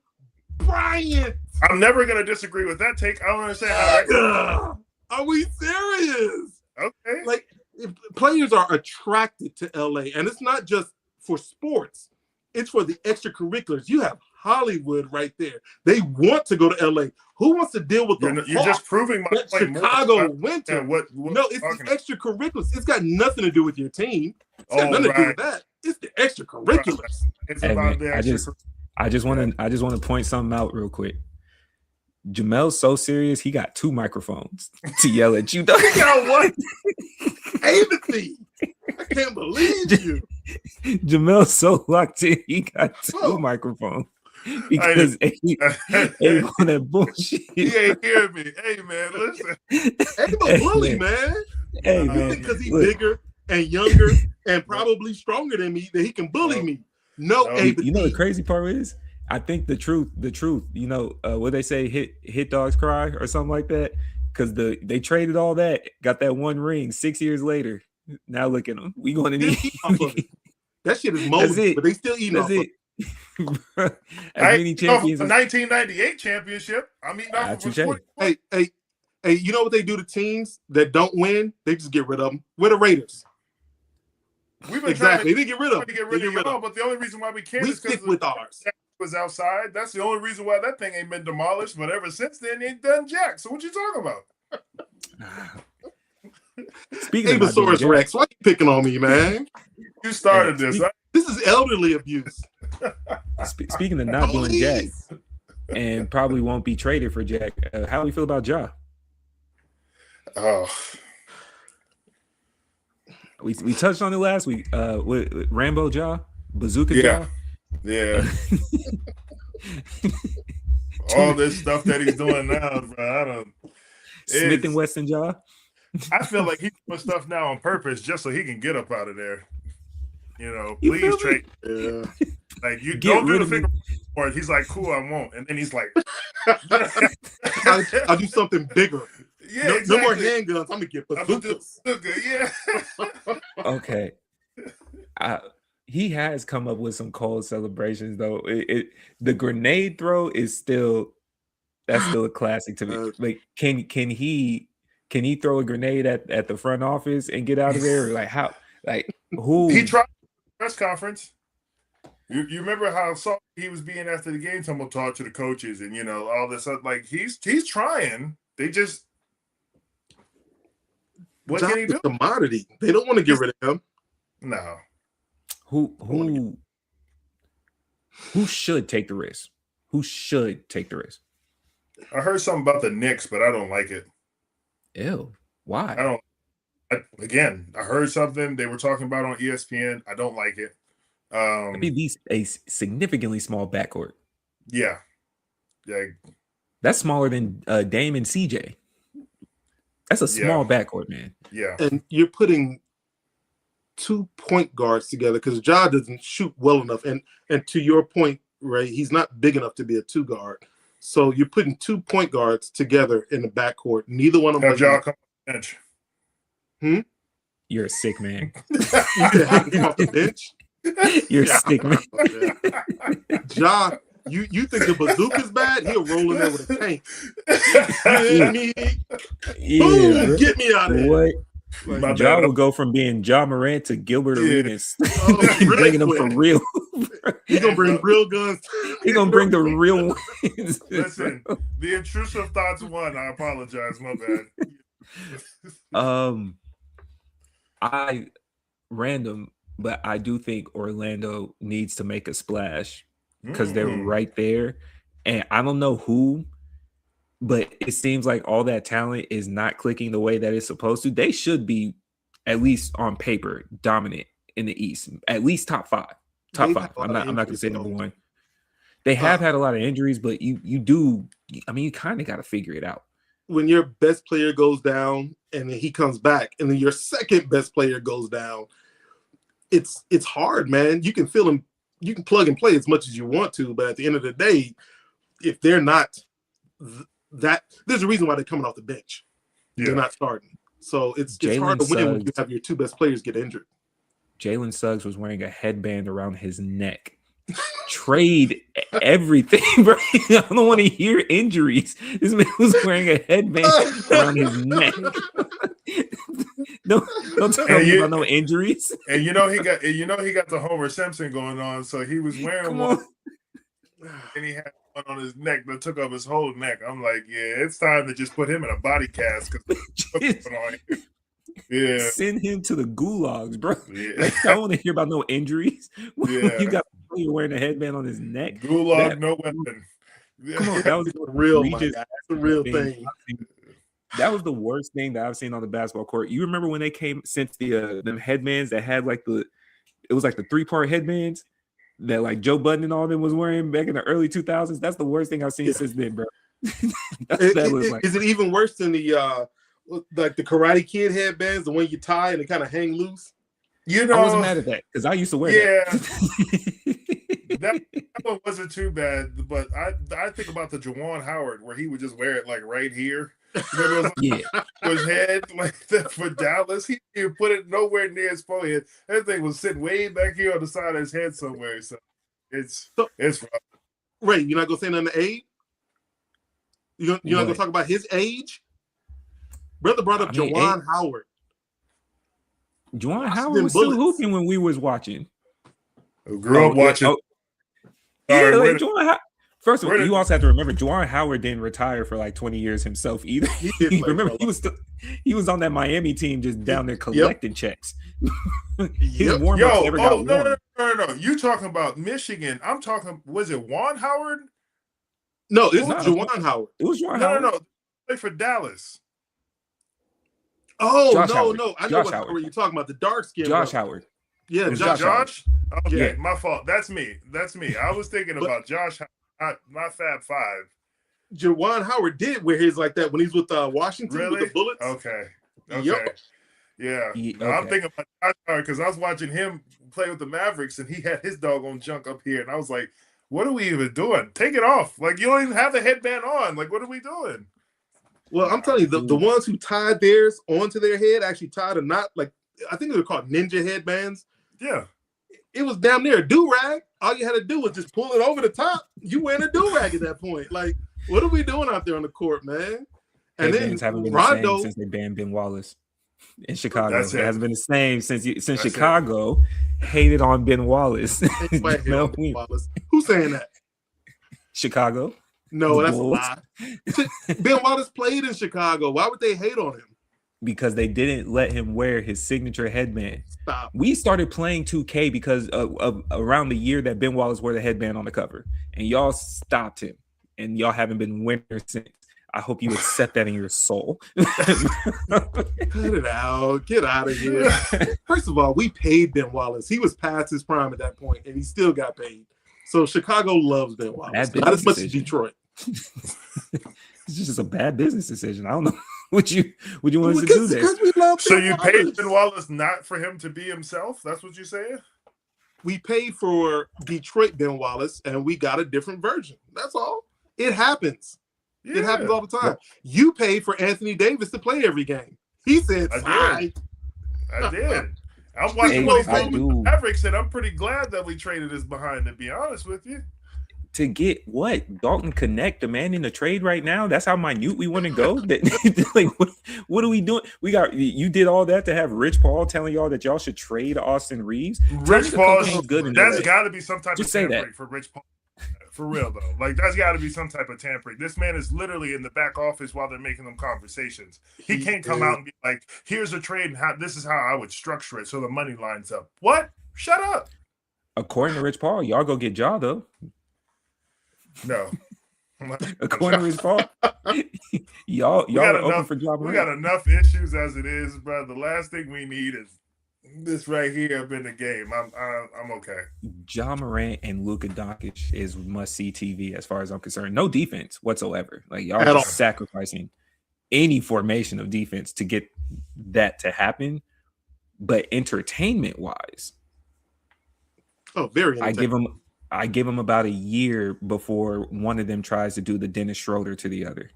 Bryant. I'm never going to disagree with that take. I don't understand how that. Are we serious? Okay. Like, if players are attracted to LA, and it's not just for sports, it's for the extracurriculars. You have Hollywood right there. They want to go to LA. Who wants to deal with You're just proving my that point. Chicago winter? What No, it's the extracurriculars. It's got nothing to do with your team. It's got nothing to do with that. It's the extracurriculars. Right. It's Hey, about man, the I just want to point something out real quick. Jamel's so serious, he got 2 microphones to yell at you. You got what? Apathy. I can't believe you. Jamel's so locked in, he got 2 microphones because Abe on that bullshit. He ain't hearing me. Hey, man, listen. Abe a bully, man. Hey, man. Because he's bigger and younger and probably stronger than me, that he can bully me. No, Abe. You know the crazy part is, I think the truth, you know, what they say, hit dogs cry or something like that, because they traded all that, got that 1 ring 6 years later. Now look at them. We going to need that shit is moldy, but they still eating off of it. As many champions. The 1998 championship. I mean, hey, you know what they do to teams that don't win? They just get rid of them. We're the Raiders. We've been exactly. They get rid of them. But the only reason why we can't is because with ours was outside. That's the only reason why that thing ain't been demolished. But ever since then, it ain't done jack. So what you talking about? Speaking of Abesaurus Rex, why you picking on me, man? You started this. This is elderly abuse. Speaking of not doing jack, and probably won't be traded for jack. How do you feel about Ja? Oh, we touched on it last week. With Rambo Ja, Bazooka Ja. Yeah. All this stuff that he's doing now, bro. I don't. Smith and Wesson Ja. I feel like he's doing stuff now on purpose just so he can get up out of there. You know, You please feel trade. Yeah. Like you Get don't do rid the of me. finger or he's like, cool, I won't. And then he's like, I'll do something bigger. yeah, No exactly. more handguns. I'm gonna get bazookas. Yeah. Okay. He has come up with some cold celebrations though. The grenade throw is still a classic to me. Like, can he throw a grenade at the front office and get out of there? Like how? Like who? He tried press conference. You remember how salty he was being after the game? Talking about talk to the coaches and all this stuff. Like he's trying. They just what can he do? Commodity. They don't want to get rid of him. No. Who should take the risk? Who should take the risk? I heard something about the Knicks, but I don't like it. Ew. Why? I heard something they were talking about on ESPN. I don't like it. It'd be a significantly small backcourt. Yeah. That's smaller than Dame and CJ. That's a small backcourt, man. Yeah. And you're putting 2 point guards together because Ja doesn't shoot well enough. And to your point, Ray, he's not big enough to be a 2 guard. So you're putting 2 point guards together in the backcourt. Neither one of them. Have Ja come off the bench. You're a sick man. You said have him come off the bench. You're a sick man. Ja, you think the bazooka's bad? He'll roll in there with a tank. Boom, bro. get me out of here. What? Ja will go from being Ja Morant to Gilbert Arenas. Really Bringing him quick. for real. He's gonna bring real guns. He's gonna bring the real ones. Listen, the intrusive thoughts won. I apologize. My bad. Random, but I do think Orlando needs to make a splash because they're right there. And I don't know who, but it seems like all that talent is not clicking the way that it's supposed to. They should be, at least on paper, dominant in the East, at least top five. I'm not gonna say number one. They have had a lot of injuries, but you kind of got to figure it out. When your best player goes down and then he comes back, and then your second best player goes down, it's hard, man. You can feel him. You can plug and play as much as you want to, but at the end of the day, if they're not that, there's a reason why they're coming off the bench. Yeah. They're not starting. So it's hard to win when you have your two best players get injured. Jalen Suggs was wearing a headband around his neck. Trade everything, bro. I don't want to hear injuries. This man was wearing a headband around his neck. Don't tell me about no injuries. And he got the Homer Simpson going on. So he was wearing one, and he had one on his neck that took up his whole neck. I'm like, yeah, it's time to just put him in a body cast because yeah, send him to the gulags, bro. Yeah. Like, I don't want to hear about no injuries. Yeah. You got you wearing a headband on his neck. Gulag, no weapon. Come on, that was real. That's the real thing. That was the worst thing that I've seen on the basketball court. You remember when they came since them headbands that had like it was like the 3-part headbands that like Joe Budden and all of them was wearing back in the early 2000s. That's the worst thing I've seen since then, bro. Is it even worse than the like the Karate Kid headbands, the one you tie and they kind of hang loose? You know, I wasn't mad at that because I used to wear that one wasn't too bad, but I think about the Juwan Howard where he would just wear it like right here. Remember his head like that for Dallas. He didn't put it nowhere near his forehead. Everything was sitting way back here on the side of his head somewhere. So it's rough. Right, you're not gonna say nothing to Abe? You're not gonna talk about his age? Brother brought up Juwan Howard. Juwan Howard was still hooping when we was watching. Grew up watching. First of all, you also have to remember Juwan Howard didn't retire for like 20 years himself either. Remember, he was on that Miami team just down there collecting checks. His warm-ups never got warm. No. You talking about Michigan? I'm talking. Was it Juwan Howard? No, it's not Juwan Howard. It was Juwan Howard. No. Play for Dallas. Oh, Josh no. Howard. I know what you're talking about. The dark skin. Josh Howard. Yeah, Josh. Okay, yeah. My fault. That's me. I was thinking about Josh, not Fab Five. Juwan Howard did wear his like that when he's with Washington with the Bullets. Okay. Yep. Yeah. I'm thinking about Josh Howard because I was watching him play with the Mavericks and he had his doggone junk up here, and I was like, "What are we even doing? Take it off! Like you don't even have the headband on. Like what are we doing?" Well, I'm telling you, the ones who tied theirs onto their head actually tied a knot. Like I think they were called ninja headbands. Yeah. It was damn near a do-rag. All you had to do was just pull it over the top. You wearing a do-rag at that point. Like, what are we doing out there on the court, man? And headbands haven't been the same since they banned Ben Wallace in Chicago. It hasn't been the same since Chicago hated on Ben Wallace. Wallace. Who's saying that? Chicago. No, that's a lie. Ben Wallace played in Chicago. Why would they hate on him? Because they didn't let him wear his signature headband. Stop. We started playing 2K because of around the year that Ben Wallace wore the headband on the cover, and y'all stopped him, and y'all haven't been winners since. I hope you accept that in your soul. Cut it out. Get out of here. First of all, we paid Ben Wallace. He was past his prime at that point, and he still got paid. So Chicago loves Ben Wallace, not as much as Detroit. It's just a bad business decision. I don't know what you want us to do there. So you paid Ben Wallace not for him to be himself? That's what you're saying? We paid for Detroit Ben Wallace, and we got a different version. That's all. It happens. Yeah. It happens all the time. You paid for Anthony Davis to play every game. He said, I did. I'm watching those Mavericks, and I'm pretty glad that we traded his behind, to be honest with you. To get what? Dalton Connect demanding a trade right now? That's how minute we want to go? Like, what are we doing? You did all that to have Rich Paul telling y'all that y'all should trade Austin Reeves? Rich Paul, good in that's LA. got to be some type Just of say tampering that. for Rich Paul. For real, though. Like, that's got to be some type of tampering. This man is literally in the back office while they're making them conversations. He can't come out and be like, here's a trade and this is how I would structure it so the money lines up. What? Shut up. According to Rich Paul, y'all go get Ja, though. No. According to Rich Paul, y'all are open for Ja. We got enough issues as it is, bro. The last thing we need is this right here up in the game. I'm okay. Ja Morant and Luka Doncic is must-see TV as far as I'm concerned. No defense whatsoever. Like, y'all are sacrificing any formation of defense to get that to happen. But entertainment-wise, very. I give them about a year before one of them tries to do the Dennis Schroeder to the other.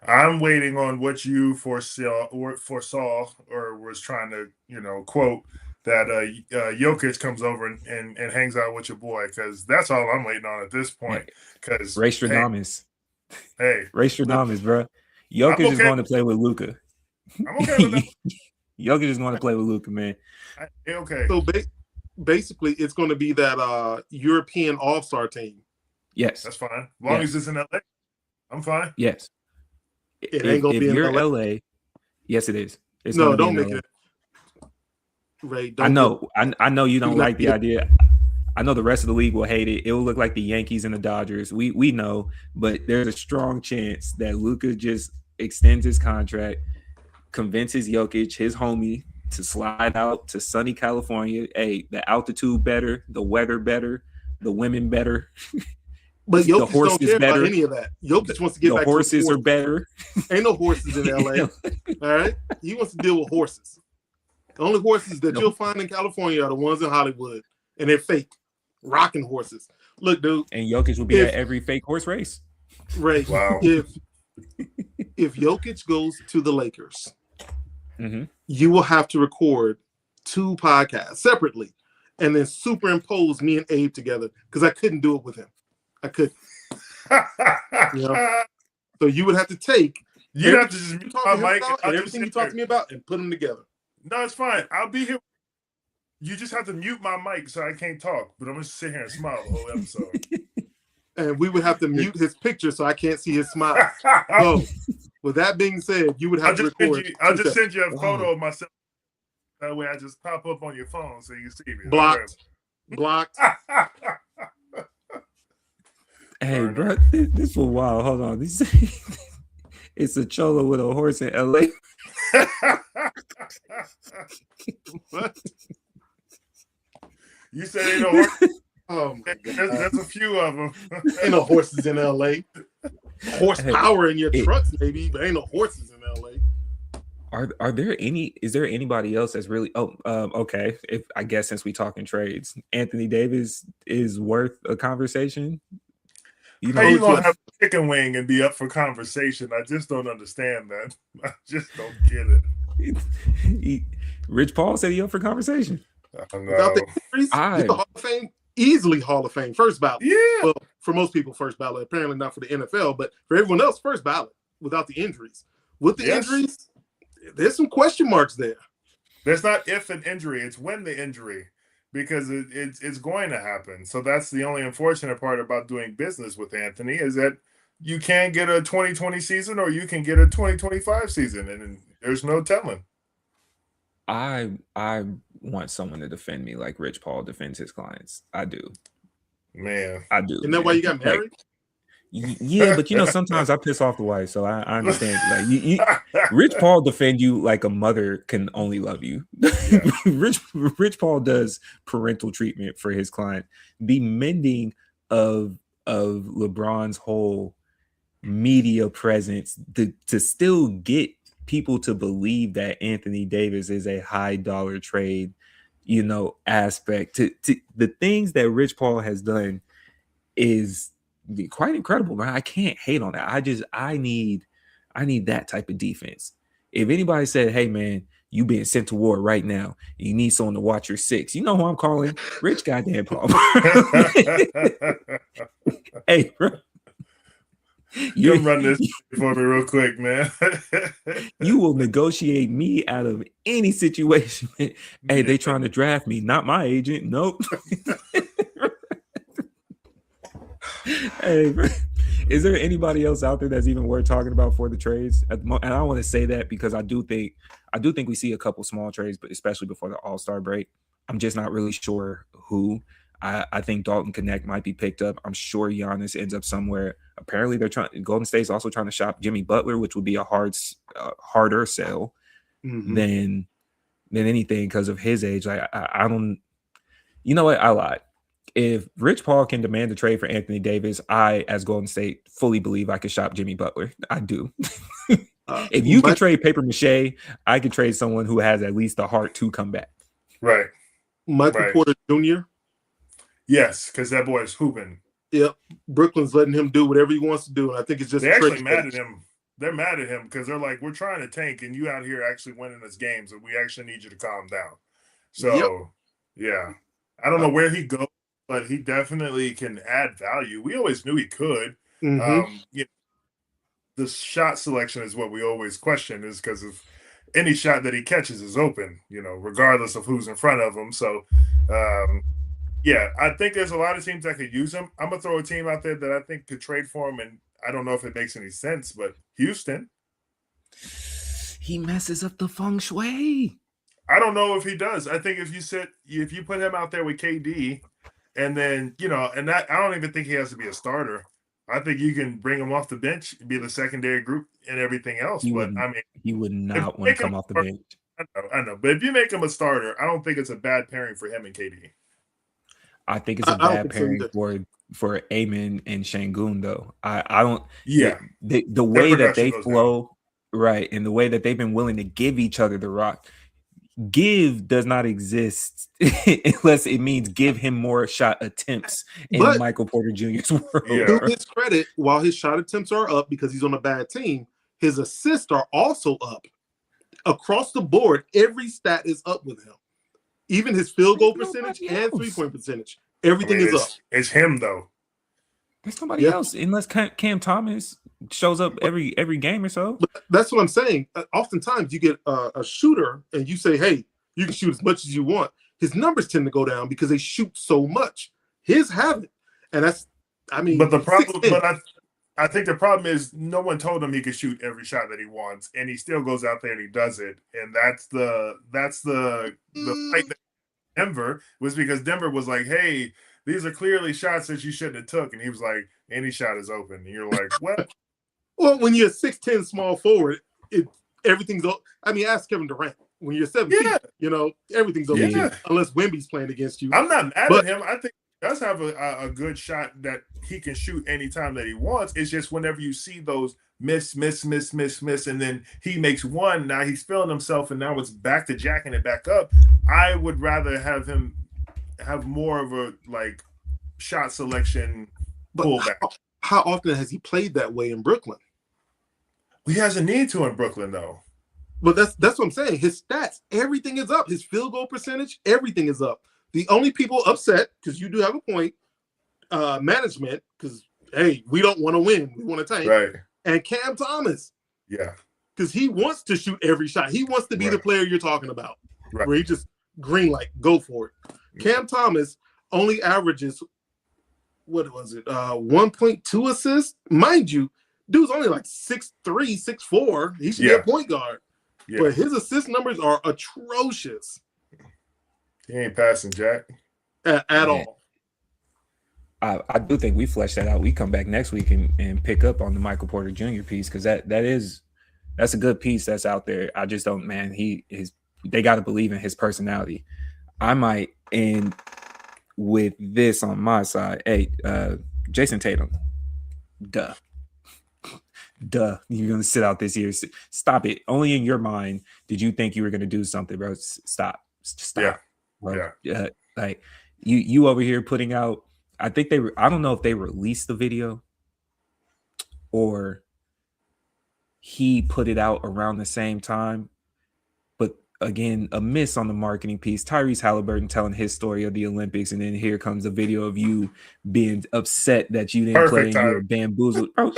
I'm waiting on what you foresaw or was trying to, quote that Jokic comes over and hangs out with your boy, because that's all I'm waiting on at this point. Because Ray Stradamus, Ray Stradamus, bro. Jokic is going to play with Luka. I'm okay with that. Jokic is going to play with Luka, man. Okay. So basically, it's going to be that European All-Star team. Yes, that's fine. As long as it's in LA, I'm fine. Yes. It ain't gonna be in LA. Yes, it is. It's no, don't make it. Ray, I know you don't like the idea. I know the rest of the league will hate it. It will look like the Yankees and the Dodgers. We know, but there's a strong chance that Luka just extends his contract, convinces Jokic, his homie, to slide out to sunny California. Hey, the altitude better, the weather better, the women better. But Jokic don't care about any of that. Jokic wants to get back to the horses are better. Ain't no horses in LA. All right? He wants to deal with horses. The only horses that you'll find in California are the ones in Hollywood, and they're fake, rocking horses. Look, dude. And Jokic will be at every fake horse race. Right. Wow. If Jokic goes to the Lakers, you will have to record 2 podcasts separately and then superimpose me and Abe together, because I couldn't do it with him. I couldn't. So you would have to take. You'd have to just mute my mic and everything you talk to me about and put them together. No, it's fine. I'll be here. You just have to mute my mic so I can't talk, but I'm gonna sit here and smile the whole episode. And we would have to mute his picture so I can't see his smile. So, with that being said, you would have to record. I'll just send you a photo of myself. That way, I just pop up on your phone so you see me. Blocked. Hey, bro, this was wild. Hold on. It's a cholo with a horse in LA. What? You said ain't no horse. Oh my God. There's a few of them. Ain't no horses in LA. Horsepower in your trucks, maybe, but ain't no horses in LA. Are there any? Is there anybody else that's really? Okay. If I guess since we talking trades, Anthony Davis is worth a conversation. How you gonna have a chicken wing and be up for conversation? I just don't understand that. I just don't get it. Rich Paul said he up for conversation. Without the injuries, get the Hall of Fame, easily Hall of Fame, first ballot. Yeah. Well, for most people, first ballot. Apparently not for the NFL, but for everyone else, first ballot without the injuries. With the injuries, there's some question marks there. There's not if an injury; it's when the injury. Because it's going to happen. So that's the only unfortunate part about doing business with Anthony, is that you can get a 2020 season or you can get a 2025 season, and there's no telling. I want someone to defend me like Rich Paul defends his clients. I do. Man. I do. Isn't that why you got married? Yeah, but sometimes I piss off the wife, so I understand. Like Rich Paul defend you like a mother can only love you. Yeah. Rich Paul does parental treatment for his client. The mending of LeBron's whole media presence to still get people to believe that Anthony Davis is a high dollar trade, aspect to the things that Rich Paul has done is quite incredible, man. I can't hate on that. I need that type of defense. If anybody said, hey man, You being sent to war right now. You need someone to watch your six. You know who I'm calling? Rich goddamn Paul. Hey, bro. You run this for me real quick, man. You will negotiate me out of any situation. Hey, they trying to draft me, not my agent. Nope. Hey, bro. Is there anybody else out there that's even worth talking about for the trades at the moment? And I want to say that because I do think we see a couple small trades, but especially before the All-Star break. I'm just not really sure who. I think Dalton Connect might be picked up. I'm sure Giannis ends up somewhere. Apparently, Golden State's also trying to shop Jimmy Butler, which would be a harder sell than anything because of his age. Like I don't. You know what? I lied. If Rich Paul can demand a trade for Anthony Davis, I, as Golden State, fully believe I could shop Jimmy Butler. I do. If you can trade paper mache, I could trade someone who has at least the heart to come back. Right. Michael Porter Jr. Yes, because that boy is hooping. Yep. Brooklyn's letting him do whatever he wants to do. And I think it's just they're actually mad at him. They're mad at him because they're like, we're trying to tank and you out here actually winning us games and we actually need you to calm down. So, yeah. I don't know where he goes, but he definitely can add value. We always knew he could. You know, the shot selection is what we always question is because of any shot that he catches is open, you know, regardless of who's in front of him. So, yeah, I think there's a lot of teams that could use him. I'm going to throw a team out there that I think could trade for him, and I don't know if it makes any sense, but Houston. He messes up the feng shui. I don't know if he does. I think if you put him out there with KD, and then, you know, and that I don't even think he has to be a starter. I think you can bring him off the bench, be the secondary group and everything else. He would not want to come off the bench. I know. But if you make him a starter, I don't think it's a bad pairing for him and KD. I think it's a bad pairing for Amen and Şengün, though. I don't. Yeah, the way that they flow, right, and the way that they've been willing to give each other the rock. Give does not exist unless it means give him more shot attempts in Michael Porter Jr.'s world. To his credit, while his shot attempts are up because he's on a bad team, his assists are also up. Across the board, every stat is up with him. Even his field goal percentage and three-point percentage. Everything is up. It's him, though. There's nobody else unless Cam Thomas shows up every game or so. But that's what I'm saying. Oftentimes you get a shooter and you say, hey, you can shoot as much as you want. His numbers tend to go down because they shoot so much. His haven't. And that's, I mean. But the problem, I think the problem is no one told him he could shoot every shot that he wants, and he still goes out there and he does it. And that's the fight that Denver was because Denver was like, hey, these are clearly shots that you shouldn't have took. And he was like, any shot is open. And you're like, what? Well, when you're a 6'10" small forward, everything's open. I mean, ask Kevin Durant. When you're 7 feet, you know, everything's open unless Wemby's playing against you. I'm not mad at him. I think he does have a good shot that he can shoot anytime that he wants. It's just whenever you see those miss, and then he makes one, now he's feeling himself, and now it's back to jacking it back up. I would rather have him have more of a, like, shot selection pullback. How often has he played that way in Brooklyn? He has a need to in Brooklyn, though. But that's what I'm saying. His stats, everything is up. His field goal percentage, everything is up. The only people upset, because you do have a point, management, because, hey, we don't want to win. We want to tank. Right. And Cam Thomas. Yeah. Because he wants to shoot every shot. He wants to be the player you're talking about. Right. Where he just green light, go for it. Cam Thomas only averages, what was it, 1.2 assists? Mind you, dude's only like 6'3", 6'4". He should be a point guard. Yeah. But his assist numbers are atrocious. He ain't passing, Jack. At all. I do think we flesh that out. We come back next week and pick up on the Michael Porter Jr. piece because that's a good piece that's out there. I just don't, man. They got to believe in his personality. I might end with this on my side. Hey, Jason Tatum. Duh. You're gonna sit out this year. Stop it. Only in your mind did you think you were gonna do something, bro. Stop. Yeah. Bro. Yeah. Like you over here putting out. I don't know if they released the video or he put it out around the same time, but again, a miss on the marketing piece. Tyrese Halliburton telling his story of the Olympics, and then here comes a video of you being upset that you didn't play and you were bamboozled. Bro,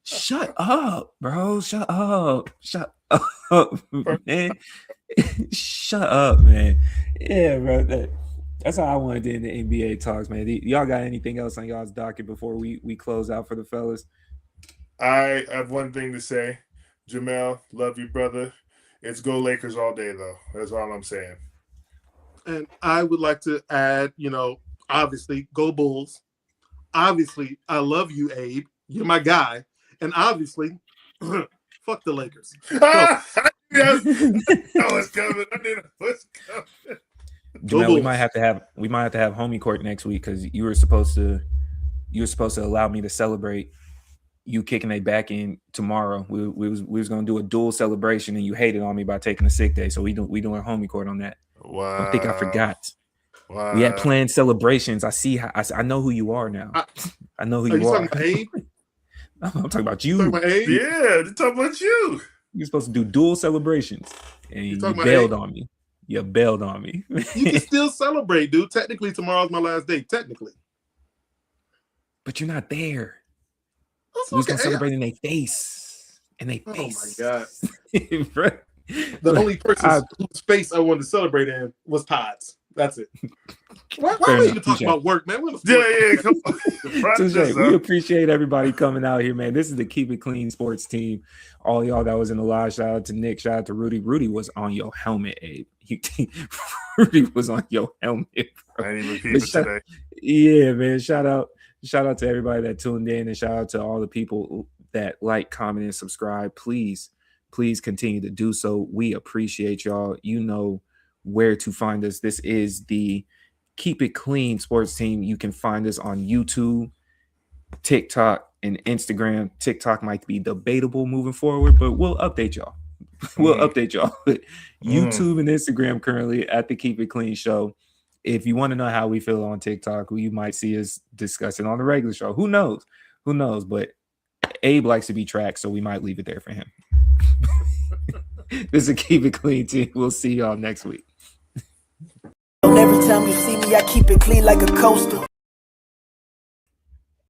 shut up, bro. Shut up, man. Shut up, man. Yeah, bro. That's how I wanted to end the NBA talks, man. Y'all got anything else on y'all's docket before we close out for the fellas? I have one thing to say. Jamel, love you, brother. It's go Lakers all day, though. That's all I'm saying. And I would like to add, obviously, go Bulls. Obviously, I love you, Abe. You're my guy. And obviously, fuck the Lakers. I knew what's coming. Jamel, we might have to have homie court next week because you were supposed to allow me to celebrate you kicking a back in tomorrow. We was gonna do a dual celebration, and you hated on me by taking a sick day. So we doing homie court on that. Wow. I think I forgot. Wow. We had planned celebrations. I know who you are now. I know who you are. Talking about Abe? I'm talking about you. Talking about Abe? Yeah, they're talking about you. You're supposed to do dual celebrations, and you bailed on me. You bailed on me. You can still celebrate, dude. Technically, tomorrow's my last day. Technically, but you're not there. That's We was gonna celebrate in their face. Oh my god! Right. The only person whose face I wanted to celebrate in was Todd's. That's it. Why are we even talking about work, man? Come on. We appreciate everybody coming out here, man. This is the Keep It Clean Sports team. All y'all that was in the live, shout out to Nick, shout out to Rudy. Rudy was on your helmet, Abe. Rudy was on your helmet, bro. I didn't even keep it today. Yeah, man. Shout out to everybody that tuned in, and shout out to all the people that like, comment, and subscribe. Please continue to do so. We appreciate y'all. You know where to find us. This is the Keep It Clean Sports team. You can find us on YouTube, TikTok, and Instagram. TikTok might be debatable moving forward, but we'll update y'all. YouTube and Instagram currently at the Keep It Clean Show. If you want to know how we feel on TikTok, you might see us discussing on the regular show. Who knows? But Abe likes to be tracked, so we might leave it there for him. This is a Keep It Clean team. We'll see y'all next week. Every time you see me, I keep it clean like a coaster.